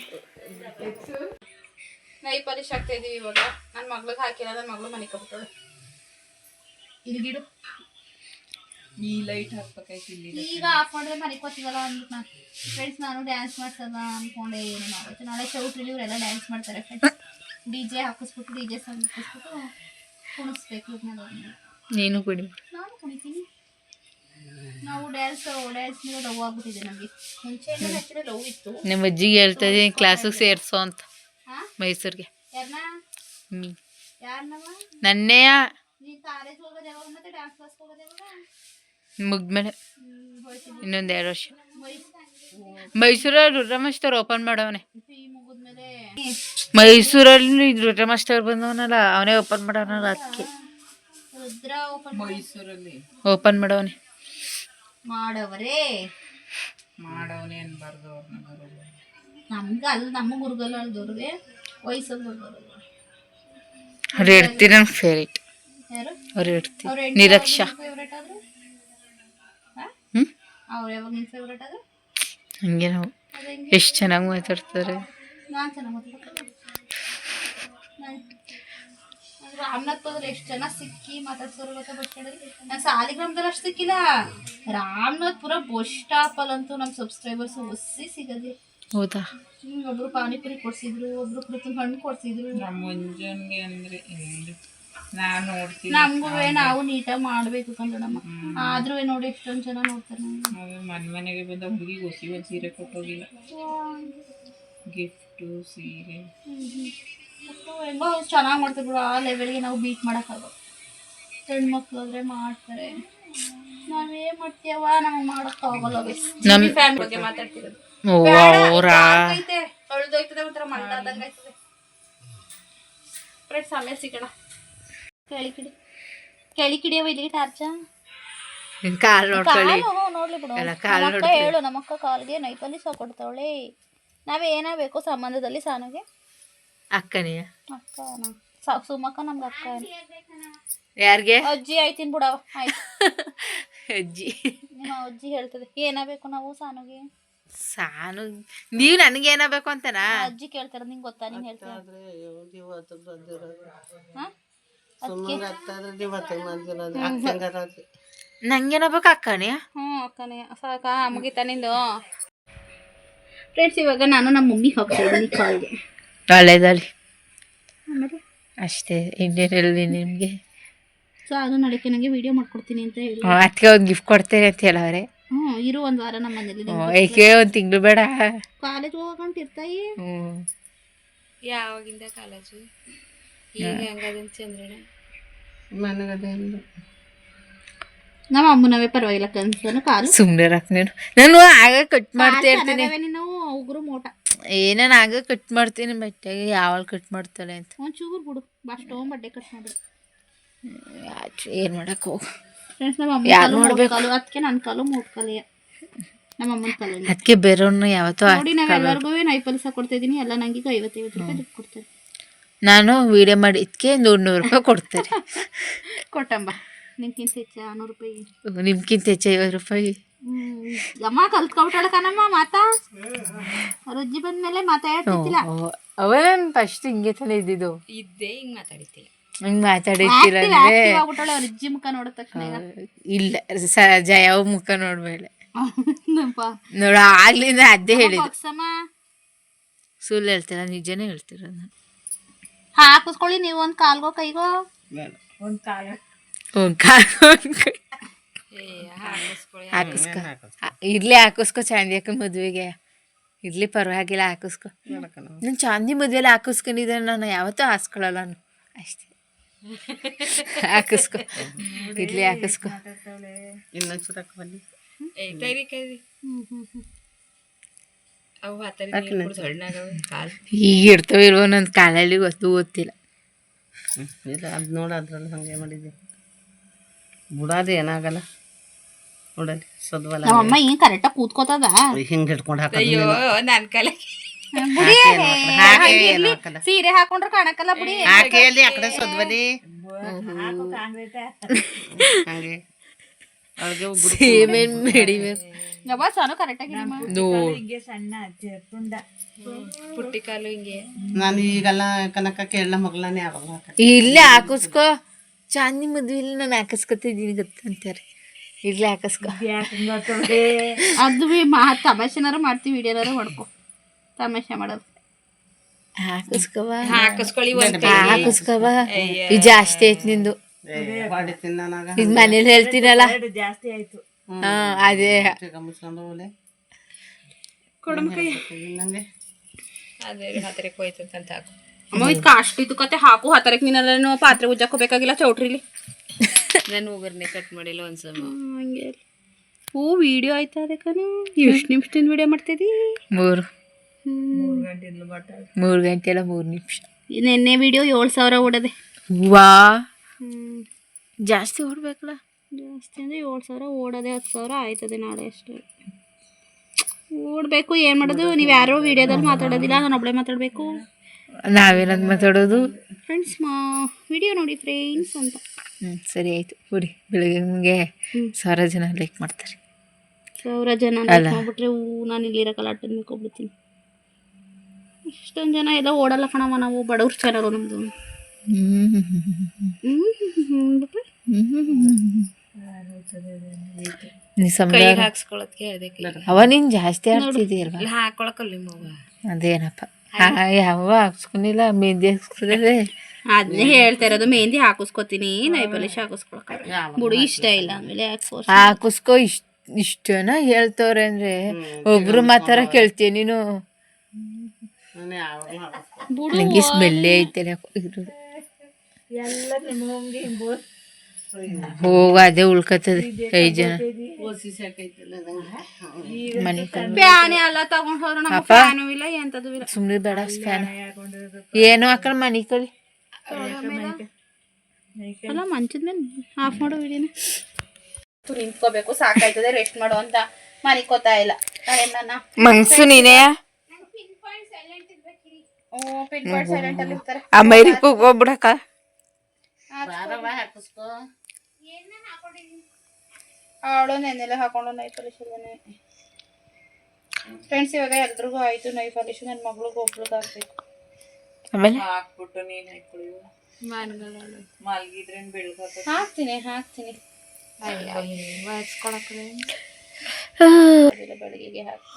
ನೈ ಪಾಲಿಶ್ ಆಗ್ತಾ ಇದೀವಿ ಇವಾಗ. ನನ್ನ ಮಗ್ಳಿಗೆ ಹಾಕಿಲ್ಲ, ನನ್ನ ಮಗಳು ಮನೆ ಕಬಿಟ್ಟಳು. ಇಲ್ಗಿಡು, ಈ ಲೈಟ್ ಹಾಕ್ಬೇಕಾಯ್ತು. ಈಗ ಆಫ್ ಮಾಡಿದ್ರೆ ಮನೆ ಕೊತ್ತೀವಲ್ಲ ಅಂದ್ಬಿಟ್ಟು ನಾನು ಫ್ರೆಂಡ್ಸ್ ನಾನು ಡ್ಯಾನ್ಸ್ ಮಾಡ್ಸಲ್ಲ ಅಂದ್ಕೊಂಡೆ. ಏನು ಮಾಡೋದು, ನಾಳೆ ಚೌಟ್ರಿಲಿ ಇವರೆಲ್ಲ ಡ್ಯಾನ್ಸ್ ಮಾಡ್ತಾರೆ ಫ್ರೆಂಡ್ಸ್. DJ ಹಾಕಿಸ್ಬಿಟ್ಟು DJ ಸಾಂಗ್ ಹಾಕಿಸ್ಬಿಟ್ಟು ಕುಣಿಸ್ಬೇಕು. ನೀನು ಕುಡಿ, ನಾನು ಕುಣಿತೀನಿ. ನಾವು ಡ್ಯಾನ್ಸ್ ಮೇಲೆ ಲವ್ ಆಗ್ಬಿಟ್ಟಿದೆ ನಮಗೆ. ಮುಂಚೆ ಆ್ಯಕ್ಚುಲಿ ಲವ್ ಇತ್ತು.
ನಿಮ್ಮ ಅಜ್ಜಿಗೆ ಹೇಳ್ತಾ ಇದ್ದೀನಿ ಕ್ಲಾಸಿಗೆ ಸೇರಿಸೋ ಅಂತ ಮೈಸೂರಿಗೆ.
ಯಾರನ್ನ? ಯಾರನ್ನವ?
ನನ್ನೆಯ
ನೀನು ಕಾಲೇಜ್ ಹೋಗೋದು ಯಾವಾಗ? ಮತ್ತೆ ಡ್ಯಾನ್ಸ್ ಕ್ಲಾಸ್ ಹೋಗೋದು ಯಾವಾಗ?
ಮುಗ್ದ್ಮೇಲೆ ಇನ್ನೊಂದು 2 ವರ್ಷ. ಮೈಸೂರಲ್ಲಿ ರುದ್ರ ಮಾಸ್ಟರ್ ಓಪನ್ ಮಾಡವನೆ. ಮೈಸೂರಲ್ಲಿ ರುದ್ರ ಮಾಸ್ಟರ್ ಬಂದವನಲ್ಲ, ಅವನೇ ಓಪನ್ ಮಾಡವನಲ್ಲ. ಅದಕ್ಕೆ
ಮೈಸೂರಲ್ಲಿ
ಓಪನ್ ಮಾಡವನೆ.
ಮಾಡವರೇ ಮಾಡವನೇ ಅನ್ಬಾರ್ದು. ನಮ್ಗೆ ಅಲ್ಲಿ ನಮ್ಮ ಮುರುಗಲ್ಲ ಅಲ್ದವ್ರಿಗೆ ವಯಸ್ಸಲ್ಲಿ
ಅವ್ರು ಇಡ್ತೀರ ನನ್ನ ಫೇವ್ರೇಟ್.
ಯಾರು
ಅವ್ರು ಇಡ್ತೀವಿ ನಿರಕ್ಷಾ.
ಅವ್ರು ಯಾವಾಗ ನಿನ್ನ ಫೇವ್ರೇಟ್ ಅದು?
ಹಂಗೆ ನಾವು ಎಷ್ಟು ಚೆನ್ನಾಗಿ ಮಾತಾಡ್ತಾರೆ.
ನಾನು ಚೆನ್ನಾಗಿ ಮಾತಾಡ್ತೀನಿ. ರಾಮನಾಥ್ ಹೋದ್ರೆ ಎಷ್ಟು ಜನ ಸಿಕ್ಕಿ ಮಾತಾಡ್ಸೋರು ಗೊತ್ತಾ ಬಸ್ ಸ್ಟ್ಯಾಂಡಲ್ಲಿ. ನಾನು ಸಾಲಿಗ್ರಾಮದಲ್ಲಿ ಅಷ್ಟು ಸಿಕ್ಕಿಲ್ಲ. ರಾಮನಾಥ್ ಪುರ ಬಸ್ ಸ್ಟಾಪಲ್ಲಂತೂ ನಮ್ಮ ಸಬ್ಸ್ಕ್ರೈಬರ್ಸ್ ಹೊಸಿ ಸಿಗೋದೆ.
ಹೌದಾ?
ಒಬ್ರು ಪಾನಿಪುರಿ ಕೊಡ್ಸಿದ್ರು, ಒಬ್ರು ಕೃತಮ್ ಹಣ್ಣು ಕೊಡ್ಸಿದ್ರು.
ಮುಂಜಾನೆ ಅಂದ್ರೆ ನಾನು ನೋಡ್ತೀನಿ.
ನಮಗೂ ನಾವು ನೀಟಾಗಿ ಮಾಡ್ಬೇಕು ಕಂದಡಮ್ಮ. ಆದ್ರೂ ನೋಡಿ ಎಷ್ಟೊಂದು ಜನ ನೋಡ್ತಾರೆ.
ಮನೆಗೆ ಬಂದ ಹುಡುಗಿಗೆ ಹೊಸಿ ಒಂದು ಸೀರೆ ಕೊಟ್ಟೋಗಿಲ್ಲ. ಗಿಫ್ಟು ಸೀರೆ
ಹೆಂಗೋ ಚೆನ್ನಾಗಿ ಮಾಡ್ತಾರೆ ಬಿಡು. ಆ ಲೆವೆಲ್ಗೆ ನಾವು ಬೀಟ್ ಮಾಡೋಕ್ಕಾಗೋ. ಹೆಣ್ಮಕ್ಳು ಆದರೆ ಮಾಡ್ತಾರೆ, ನಾವೇ ಮಾಡ್ತೀಯವ, ನಮಗೆ ಮಾಡೋಕ್ಕಾಗಲ್ಲ. ನಮ್ಮ ಫ್ಯಾನ್ ಬಗ್ಗೆ ಮಾತಾಡ್ತಿರೋದು. ಅಳ್ದೋಯ್ತದೆ ಒಂಥರ ಮಣ್ಣಾದಂಗ ಆಯ್ತದೆ. ಫ್ರೆಂಡ್ಸ್ ಆಮೇಲೆ ಸಿಗೋಣ. ಕೆಳಿ ಕಿಡಿಯವ ಇಲ್ಲಿ ಟಾರ್ಚ
ಕಾಲ್ ನೋಡ್ಕೊಳ್ಳಿ.
ನೋಡ್ಲಿ ಬಿಡು.
ಕಾಲ್
ನಮ್ಮಕ್ಕ ಹೇಳು, ನಮ್ಮಕ್ಕ ಕಾಲ್ಗೆ ನೈಪಾಲಿಸ್ ಹಾಕೊಡ್ತಾವಳೆ. ನಾವೇನಾಗಬೇಕು ಸಂಬಂಧದಲ್ಲಿ ಸಾನುಗೆ?
ಅಕ್ಕನಿಯ
ಅಕ್ಕನ ಸುಮಕ್ಕ ನಮ್ಗೆ ಅಕ್ಕ.
ಯಾರಿಗೆ?
ಅಜ್ಜಿ ಆಯ್ತೀನಿ ಬಿಡವ. ಆಯ್ತು
ಅಜ್ಜಿ.
ನಿಮ್ಮ ಅಜ್ಜಿ ಹೇಳ್ತದೆ ಏನಾಗಬೇಕು ನಾವು ಸಾನುಗೆ.
ಸಾನು ನೀವು ನನಗೆ ಏನಾಗಬೇಕು ಅಂತನಾ?
ಅಜ್ಜಿ ಕೇಳ್ತಾರ, ನಿಂಗೆ ಗೊತ್ತಾ? ನೀನ್ ಹೇಳ್ತೀಯ
ನಂಗೇನಾಗಬೇಕು? ಅಕ್ಕನೇ.
ಅಕ್ಕನೇ ಸಾಕ ಮುಗಿತಾ ನಿಂದು? ಫ್ರೆಂಡ್ಸ್ ಇವಾಗ ನಾನು ನಮ್ಮ ಮಮ್ಮಿ ಹೋಗ್ತಾ ಇದ್ದೀನಿ ಕಾಲ್ಗೆ.
ಒಳ್ಳೇದಲ್ಲಿ
ಆಮೇಲೆ
ಅಷ್ಟೇ. ಇನ್ನೇನಲ್ಲಿ ನಿಮಗೆ
ಸೊ ಅದು ನಡಕ್ಕೆ ನನಗೆ ವಿಡಿಯೋ ಮಾಡ್ಕೊಡ್ತೀನಿ ಅಂತ ಹೇಳಿ
ಅದಕ್ಕೆ ಒಂದು ಗಿಫ್ಟ್ ಕೊಡ್ತೇನೆ ಅಂತ ಹೇಳವ್ರೆ.
ಇರು ಒಂದು ವಾರ ನಮ್ಮ ಮನೇಲಿ.
ಏಕೆ ಒಂದು ತಿಂಗಳು ಬೇಡ?
ಕಾಲೇಜ್ ಹೋಗಂತ ಇರ್ತಾಯಿ.
ಯಾವಾಗಿಂದ ಕಾಲೇಜು? ಈಗ ಹಂಗದಂತ ಚಂದ್ರಣ್ಣ
ನಮ್ಮ ಅಮ್ಮನವೇ ಪರವಾಗಿಲ್ಲ ಕನ್ಸನು ಕಾಲು.
ಸುಮ್ಮನೆ ರಾಕ್ ನೀನು. ನಾನು ಆಗ ಕಟ್ ಮಾಡ್ತಾ ಇರ್ತೀನಿ.
ನೀನು ಉಗುರು ಮೋಟ
ನಾನು ಆಗ ಕಟ್ ಮಾಡ್ತೀನಿ. ಬಟ್ಟೆ ಯಾವಾಗ ಕಟ್ ಮಾಡ್ತಾಳೆ ಅಂತ
ಒಂಚೂರು ಬಿಡು. ಅಷ್ಟೊಂದು ಬಡ್ಡೆ ಕಟ್ ಮಾಡಿ
ಏನು ಮಾಡಕ್ಕೆ ಹೋಗು.
ಫ್ರೆಂಡ್ಸ್ ನಮ್ಮ ಅಮ್ಮ ಕಾಲು ಅದಕ್ಕೆ ನನ್ನ ಕಾಲು ಮೂಟ್ ಕಾಲೆಯ ನಮ್ಮ ಅಮ್ಮನ ಕಾಲು.
ಅದಕ್ಕೆ ಬೇರೆಯವ್ರನ್ನ ಯಾವತ್ತೂ
ನೋಡಿ ನಾವೆಲ್ಲರಿಗೂ ನೈಪಲ್ಸ ಕೊಡ್ತಾ ಇದ್ದೀನಿ. ಎಲ್ಲ ನಂಗೆ 50 ರೂಪಾಯಿ ದುಡ್ಡು ಕೊಡ್ತಾರೆ.
ನಾನು ವಿಡಿಯೋ ಮಾಡಿ ಇದಕ್ಕೆ 100 ರೂಪಾಯಿ ಕೊಡ್ತಾರೆ.
ಕೊಟ್ಟಂಬ ನಿಮ್ಗಿಂತ ಹೆಚ್ಚ 100 ರೂಪಾಯಿ.
ನಿಮ್ಗಿಂತ ಹೆಚ್ಚು 50 ರೂಪಾಯಿ.
ಅಮ್ಮ ಕಲ್ತ್ಕೊಬಿಟ್ಟಾಳ ಕಣಮ್ಮ ಮಾತಾ. ಅವ್ರ ಅಜ್ಜಿ ಬಂದ್ಮೇಲೆ ಮಾತಾಡ್ತಿಲ್ಲ.
ಅವ ನಾನು ಫಸ್ಟ್ ಹಿಂಗೆ ತಾನೇ ಇದ್ದಿದ್ದು.
ಇದ್ದೆ ಹಿಂಗೆ ಮಾತಾಡಿದ್ದೆ.
ಹಿಂಗೆ ಮಾತಾಡಿರ್ತಿಲ್ಲ ಅಂದರೆ
ಅವ್ರ ಅಜ್ಜಿ ಮುಖ ನೋಡಿದ ತಕ್ಷಣ
ಇಲ್ಲ ಜಯವ ಮುಖ ನೋಡ್ಬೇಡ ನೋಡ. ಆಗ್ಲಿಂದ ಅದೇ ಹೇಳಿದ್ದು. ಸುಳ್ಳು ಹೇಳ್ತೀರ, ನಿಜನೇ ಹೇಳ್ತೀರ. ನಾನು
ಹಾಕಿಸ್ಕೊಳ್ಳಿ ನೀವು ಒಂದು ಕಾಲ್ಗೋ ಕೈಗೋ.
ಹಾಕಿಸ್ಕೊ ಇರ್ಲಿ, ಹಾಕಿಸ್ಕೊ. ಚಾಂದಿಯಕ್ಕ ಮದುವೆಗೆ ಇರ್ಲಿ, ಪರವಾಗಿಲ್ಲ, ಹಾಕಿಸ್ಕೊ. ನಾನು ಚಾಂದಿ ಮದುವೆಲ್ಲ ಹಾಕಿಸ್ಕೊಂಡಿದ್ದೆ. ನಾನು ಯಾವತ್ತೂ ಹಾಸ್ಕೊಳ್ಳಲ್ಲ ನಾನು ಅಷ್ಟೇ. ಹಾಕಿಸ್ಕೊ ಇರ್ಲಿ, ಹಾಕಿಸ್ಕೊ.
ಇನ್ನೊಂಚೂರು ಬನ್ನಿ.
ಕೈರಿ ಕೈರಿ ಅವು
ಈಗ ಇರ್ತವೆ ಇಲ್ವೋ ನನ್ನ ಕಾಲಲ್ಲಿ ಗೊತ್ತಿಲ್ಲ.
ಇಲ್ಲ ಅದು ನೋಡ, ಅದ್ರಲ್ಲಿ ಹಾಗೆ ಮಾಡಿದ್ದೆ. ಬಿಡೋದು ಏನಾಗಲ್ಲ. ನೋಡಲಿ ಸದ್ವಲ್ಲ.
ನಮ್ಮಮ್ಮ ಹಿಂಗೆ ಕರೆಕ್ಟಾಗಿ ಕೂತ್ಕೋತದ.
ಹಿಂಗೆ ಹಿಡ್ಕೊಂಡು ಹಾಕಿ
ಅಯ್ಯೋ ನನ್ನ ಕಾಲ
ಸೀರೆ ಹಾಕೊಂಡ್ರೆ ಕಾಣಕ್ಕಲ್ಲ ಬಿಡಿ.
ಹಾಕಿ ಅಲ್ಲಿ ಆ ಕಡೆ ಸದ್ವಲಿ ಹಂಗೆ ಅವ್ರಿಗೆ
ಸೇಮೇನ್ ಮೇಡಿಬೇಕು.
ಯಾವಾಗ ಸಾನು ಕರೆಕ್ಟಾಗಿ
ಪುಟ್ಟಿ ಕಾಲು ಹಿಂಗೆ.
ನಾನು ಈಗೆಲ್ಲ ಕನಕ ಕೇಳಲ್ಲ ಮಗಳನ್ನೇ ಯಾವಾಗ
ಇಲ್ಲೇ ಹಾಕಿಸ್ಕೊ. ಚಾಂದಿ ಮದುವೆಲಿ ನಾನು ಹಾಕಿಸ್ಕೊತಿದ್ದೀನಿ ಗೊತ್ತಂತಾರೆ. ಇರ್ಲಿ, ಹಾಕಿಸ್ಕೊ.
ಅದು ತಮಾಷೆನಾರು ಮಾಡ್ತೀವಿ, ವಿಡಿಯೋನಾರು ಮಾಡ್ಕೊ. ತಮಾಷೆ ಮಾಡೋದು
ಹಾಕಿಸ್ಕವ.
ಹಾಕಿಸ್ಕೊಳ್ಳಿ
ಹಾಕಿಸ್ಕವ. ಇದು ಜಾಸ್ತಿ ಐತೆ ನಿಂದು. ಇದು ಮನೇಲಿ ಹೇಳ್ತೀನಲ್ಲ
ಜಾಸ್ತಿ ಆಯ್ತು.
ಅದೇ
ಅದೇ ಹತ್ತಿರಕ್ಕೆ ಹೋಯ್ತಂತ ಹಾಕು.
ಅಮ್ಮ ಇದು ಕಾಸ್ಟ್ ಇದು ಕತೆ ಹಾಕು. ಹತ್ತರಕ್ಕೆ ನೀನು ಪಾತ್ರೆ ಉಜ್ಜಾಕೋಬೇಕಾಗಿಲ್ಲ ಚೌಟ್ರಿಲಿ.
ನಾನು ಹೋಗರ್ನೆ ಕಟ್ ಮಾಡಿಲ್ಲ ಒಂದ್ಸಲ.
ಹಂಗೆ ವಿಡಿಯೋ ಆಯ್ತಾ? ಅದಕ್ಕೆ ಎಷ್ಟು ನಿಮಿಷದಿಂದ ವಿಡಿಯೋ ಮಾಡ್ತಿದ್ದಿ?
3 ಗಂಟೆ ಎಲ್ಲ 3 ನಿಮಿಷ.
ನಿನ್ನೆ ವಿಡಿಯೋ 7,000 ಓಡದೆ.
ವಾ, ಜಾಸ್ತಿ ಓಡ್ಬೇಕಲ್ಲ.
ಜಾಸ್ತಿ ಅಂದರೆ 7,000 ಓಡೋದೆ. 10,000 ಆಯ್ತದೆ ನಾಳೆ ಅಷ್ಟೇ. ಓಡಬೇಕು, ಏನು ಮಾಡೋದು? ನೀವು ಯಾರೋ ವಿಡಿಯೋದಲ್ಲಿ ಮಾತಾಡೋದಿಲ್ಲ, ನಾನು ಒಬ್ಬಳೇ ಮಾತಾಡಬೇಕು.
ನಾವೇನದು ಮಾತಾಡೋದು?
ಫ್ರೆಂಡ್ಸ್ ವಿಡಿಯೋ ನೋಡಿ ಫ್ರೆಂಡ್ಸ್ ಅಂತ.
ಸರಿ ಆಯಿತು ಬಿಡಿ. ಬೆಳಿಗ್ಗೆ ನಿಮಗೆ 1,000 ಜನ ಲೈಕ್ ಮಾಡ್ತಾರೆ.
1,000 ಜನ ಲೈಕ್ ಮಾಡಿಬಿಟ್ರೆ ನಾನು ಇಲ್ಲಿರೋಕ್ಕಲ್ಲ, ಅಟೆಂಡ್ ಮಾಡ್ಕೊಬಿಡ್ತೀನಿ. ಇಷ್ಟೊಂದು ಜನ ಎಲ್ಲ ಓಡಲ್ಲ ಕಣವ. ನಾವು ಬಡವ್ರ ಚಾನಲ್ ನಮ್ಮದು.
ಹಾಕ್ಸ್ಕೊಳಕ್ಕೆ
ಅವ ನೀನು ಜಾಸ್ತಿ ಆಡ್ತಿದ್ದೀರಲ್ಲ,
ಹಾಕೊಳಕಲ್ಲಿ
ಅದೇನಪ್ಪ. ಯಾವ ಹಾಕ್ಸ್ಕೊಂಡಿಲ್ಲ, ಮೆಹಂದಿ ಹಾಕ್ಸ್ಕೊಳ್ಳದೆ.
ಅದನ್ನೇ ಹೇಳ್ತಾ ಇರೋದು, ಮೆಹಂದಿ ಹಾಕಿಸ್ಕೊತೀನಿ, ನೈಪಾಲಿಶ್ ಹಾಕಿಸ್ಕೊಳಕ ಬಿಡು. ಇಷ್ಟ ಇಲ್ಲ ಆಮೇಲೆ
ಹಾಕಿಸ್ಕೊ. ಇಷ್ಟನ ಹೇಳ್ತವ್ರೆ ಅಂದ್ರೆ ಒಬ್ರು ಮಾತಾರ ಕೇಳ್ತೀಯ ನೀನು. ನಂಗೆ ಸ್ಮೆಲ್ಲೇ ಐತೆ. ಹೋಗ ಅದೇ ಉಳ್ಕತ್ತದ 5 ಜನ ಮನೆ
ಫ್ಯಾನ್ ಎಲ್ಲ ತಗೊಂಡ್ ಹೋದ್ರು ನಮ್ಮ ಫ್ಯಾನು ಇಲ್ಲ ಎಂತದು ಇಲ್ಲ.
ಸುಮ್ಮನೆ ಬೇಡ ಫ್ಯಾನ್ ಏನೋ ಹಾಕೊಂಡು ಮನೆ ಕಳಿ
ಅಲ್ಲ ಮಂಚದ ಮೇಲೆ ಆಫ್ ಮಾಡೋ ವಿಡಿಯೋನ ನಿಂತ್ಕೋಬೇಕು ಸಾಕಾಯ್ತದೆ ರೆಸ್ಟ್ ಮಾಡೋ ಅಂತ ಮನಿಕೋತಾ ಇಲ್ಲ ನನ್ನ
ಮನ್ಸು ನೀನೇ
ಪಿನ್ ಪಾಯಿಂಟ್ ಸೈಲೆಂಟ್ ಅಲ್ಲಿ ಇರ್ತಾರೆ.
ಅಮೇರಿಕಕ್ಕೆ ಹೋಗ್ಬಿಡಕ್ಕ
ಹಾಕಿಸ್ಕೋ.
ಅವಳು ನೆನ್ನೆಲ್ಲ ಹಾಕೊಂಡು ನೈ ಪಾಲಿಶ್ ಫ್ರೆಂಡ್ಸ್. ಇವಾಗ ಎಲ್ರಿಗೂ ಆಯ್ತು ನೈ ಪಾಲಿಶ್. ನನ್ನ ಮಗಳಿಗೂ ಒಬ್ಳಿಗೆ ಹಾಕ್ಬೇಕು.
ಆಮೇಲೆ
ಹಾಕ್ಬಿಟ್ಟು ನೀನ್ ಹಾಕೊಳ್ಳಿ ಮಲ್ಗಿದ್ರೆ
ಹಾಕ್ತೀನಿ ಬೆಳಗ್ಗೆ ಹಾಕಿ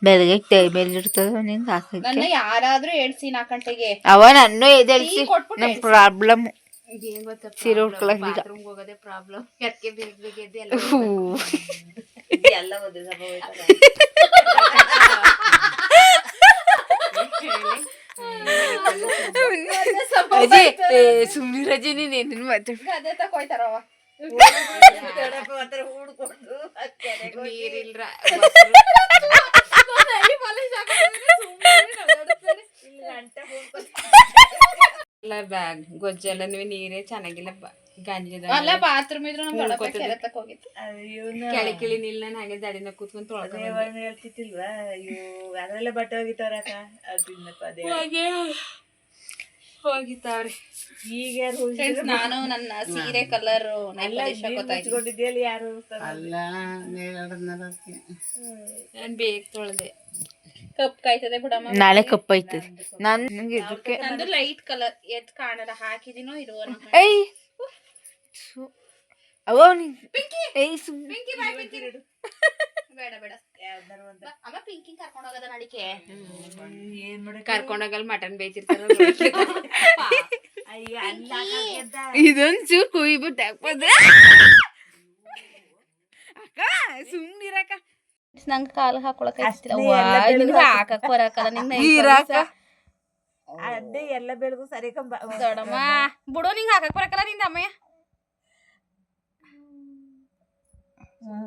ಬೆಳಗ್ಗೆ ಟೈಮಲ್ಲಿ ಇರ್ತದ ನಿಂಗೆ ಹಾಕಕ್ಕೆ.
ನನ್ನ ಯಾರಾದ್ರೂ ಹೇಳ್ಸಿ 4 ಗಂಟೆಗೆ
ಅವ ನನ್ನ ಎದ್ದೇಳ್ಸಿ ನಮ್ಮ ಪ್ರಾಬ್ಲಮ್ ಸೀರೆ ಉಟ್ಕೊಳಕ್ಕಿಲ್ಲ.
ಬಾತ್ರೂಮ್ಗೆ ಹೋಗೋದೇ ಪ್ರಾಬ್ಲಮ್. ಅದಕ್ಕೆ ಬೇಗ ಬೇಗ ಎದ್ದು ಎಲ್ಲ
ಸುಮ್ನಿ ರಜೆ ನೀನೇನು ಮಾತಾಡ
ಅದೇ ತಕೋಯ್ತಾರವ
ನೀರಿಲ್ರ ಬ್ಯಾಗ್ ಗೊಜ್ಜೆಲ್ಲ ನೀರೇ ಚೆನ್ನಾಗಿಲ್ಲ.
ಅಲ್ಲ ಬಾತ್ರೂಮ್ ಇದ್ರು ನಮ್ ಹೋಗಿತ್ತು.
ಕೆಳಿ ಕೆಳಿ ನಿಲ್ಲ ಹಾಗೆ ದಡಿನ ಕೂತ್ಕೊಂಡ್
ಹೇಳ್ತಿಲ್ವಾ ಅಯ್ಯೋ ಅದೆಲ್ಲ ಬಟ್ಟೆ ಹೋಗಿತ್ತವ್ರಕ್ಕ
ಹೋಗಿತ್ತಾವ್ರಿ.
ಈಗ ಯಾರು
ನಾನು ನನ್ನ ಸೀರೆ ಕಲರ್
ಹೋಗಿದ್ದಲ್ಲಿ ಯಾರು
ಅಲ್ಲ ನೇರಕ್ಕೆ
ನಾನ್ ಬೇಗ ತೊಳ್ದೆ.
ಕಪ್ ಕಾಯ್ತದೆ ಬಿಡಮ್ಮ.
ನಾಳೆ ಕಪ್ಪ ಐತದೆ. ನಾನು ಇದಕ್ಕೆ
ನಂದು ಲೈಟ್ ಕಲರ್ ಎದ್ ಕಾಣಲ್ಲ ಹಾಕಿದಿನೋ ಇರುವ
ಏಯ್ ಅವ ಏಯ್
ಬೇಡ ಬೇಡ ಅಮ್ಮ ಪಿಂಕಿ ಕರ್ಕೊಂಡು ಹೋಗದ ನಡಿಕೆ
ಕರ್ಕೊಂಡೋಗಲ್ ಮಟನ್ ಬೇಯ್ತಿರ್ತಾರ.
ಇದೊಂದ್ ಚೂರ್ ಕುಯ್ಬಿಟ್ಟು ಹಾಕ್ಬೋದ್ರ ಅಕ್ಕ ಸುಮ್ನಿರಕ್ಕ.
ನಂಗೆ ಕಾಲು ಹಾಕೊಳಕ್ ಹಾಕಕ್ ಬರಕಲ್ಲ ನಿಂಗೆ
ಅದೇ ಎಲ್ಲ ಬೆಳಗು ಸರಿ
ದೊಡಮ್ಮ ಬಿಡು ನಿಂಗೆ ಹಾಕಕ್ ಬರಕಲ್ಲ ನಿಂದ ಅಮ್ಮಯ್ಯ.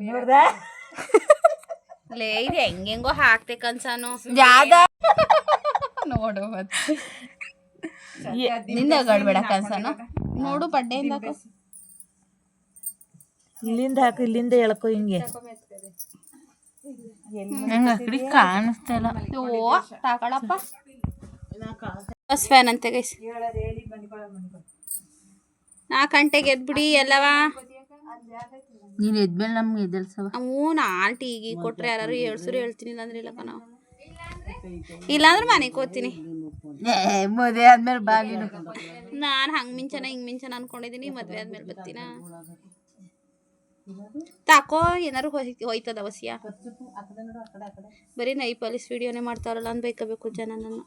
ನೋಡ್ದ
ಲೇ ಇದು ಹೆಂಗೆಂಗೋ ಹಾಕ್ತೆ ಕನ್ಸಾನು
ಯಾವ್ದ
ನೋಡು ಮತ್ತೆ ನಿಂದ ಗಡ್ಬೇಡ ಕನ್ಸಾನು ನೋಡು ಬಡ್ಡೆಯಿಂದ
ಇಲ್ಲಿಂದ ಹಾಕು ಇಲ್ಲಿಂದ ಎಳ್ಕೊ ಹಿಂಗೆ
ನಂಗೆ ಅಕಡೆ ಕಾಣಿಸ್ತಾ ಇಲ್ಲ.
ಓ ತಗೊಳಪ್ಪ ಬಸ್ ಫ್ಯಾನ್ ಅಂತೆ ಗೈಸ್. 4 ಗಂಟೆಗೆ ಎದ್ಬಿಡಿ ಎಲ್ಲವಾ.
ನೀನ್ ಎದ್ಮೇಲೆ ನಮ್ಗೆ ಎದ್ದೇಳ್ಸವ.
ನಾನು ಟೀಗಿ ಕೊಟ್ರೆ ಯಾರು ಹೇಳ್ಸರು ಹೇಳ್ತೀನಿ ಇಲ್ಲಾಂದ್ರೆ ಇಲ್ಲ ಕಣ. ಇಲ್ಲಾಂದ್ರೆ ಮನೆಗೆ ಹೋಗ್ತೀನಿ.
ಮದುವೆ ಆದ್ಮೇಲೆ ಬಾ ನೀನು.
ನಾನು ಹಂಗೆ ಹಿಂಗೆ ಮಿಂಚನ ಅನ್ಕೊಂಡಿದ್ದೀನಿ. ಮದ್ವೆ ಆದ್ಮೇಲೆ ಬರ್ತೀನ ತಾಕೋ ಏನಾರು ಹೋಯ್ತದ ವಸಿಯ. ಬರೀ ನೈ ಪಾಲಿಶ್ ವಿಡಿಯೋನೇ ಮಾಡ್ತಾರಲ್ಲ ಅಂತ ಬೈಕಬೇಕು ಜನ ನನ್ನ.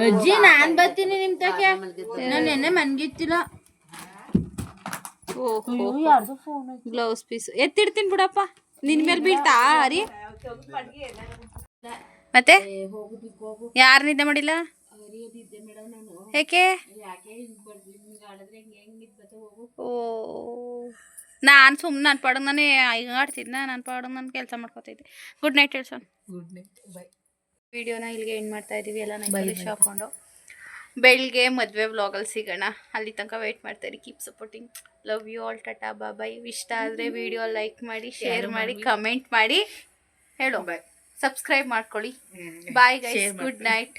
ಅಜ್ಜಿ ನಾನ್ ಬರ್ತೀನಿ ನಿಮ್ ತಕ್ಕೆ. ನಾನು ನೆನ್ನೆ ಮನ್ಗಿತ್ತಿಲ್ಲ.
ಬ್ಲೌಸ್ ಪೀಸ್ ಎತ್ತಿಡ್ತೀನಿ ಬಿಡಪ್ಪ. ನಿನ್ ಮೇಲೆ ಬೀಳ್ತಾ ಅರಿ. ಮತ್ತೆ ಯಾರು ನಿದ್ದೆ ಮಾಡಿಲ್ಲ ಏಕೆ? ಓ ನಾನು ಸುಮ್ಮನೆ ನನ್ನ ಪಾಡಂಗೆ ನಾನೇ ಈಗ ಆಡ್ತಿದ್ನ. ನನ್ನ ಪಾಡಂಗೆ ನಾನು ಕೆಲಸ ಮಾಡ್ಕೊತಿದ್ದೆ. ಗುಡ್ ನೈಟ್ ಹೇಳ್ಸೋಣ.
Good night bye.
ವಿಡಿಯೋನ ಇಲ್ಲಿಗೆ ಎಂಡ್ ಮಾಡ್ತಾ ಇದ್ದೀವಿ. ಎಲ್ಲ ನೈಟ್ ಹಾಕೊಂಡು ಬೆಳಿಗ್ಗೆ ಮದುವೆ ವ್ಲಾಗಲ್ಲಿ ಸಿಗೋಣ. ಅಲ್ಲಿ ತನಕ ವೆಯ್ಟ್ ಮಾಡ್ತಾಯಿರಿ. Keep supporting. Love you all. Tata bye. ಇಷ್ಟ ಆದರೆ ವಿಡಿಯೋ ಲೈಕ್ ಮಾಡಿ, ಶೇರ್ ಮಾಡಿ, ಕಮೆಂಟ್ ಮಾಡಿ. ಹೇಳು ಬಾಯ್. ಸಬ್ಸ್ಕ್ರೈಬ್ ಮಾಡ್ಕೊಳ್ಳಿ. Bye guys. Good night.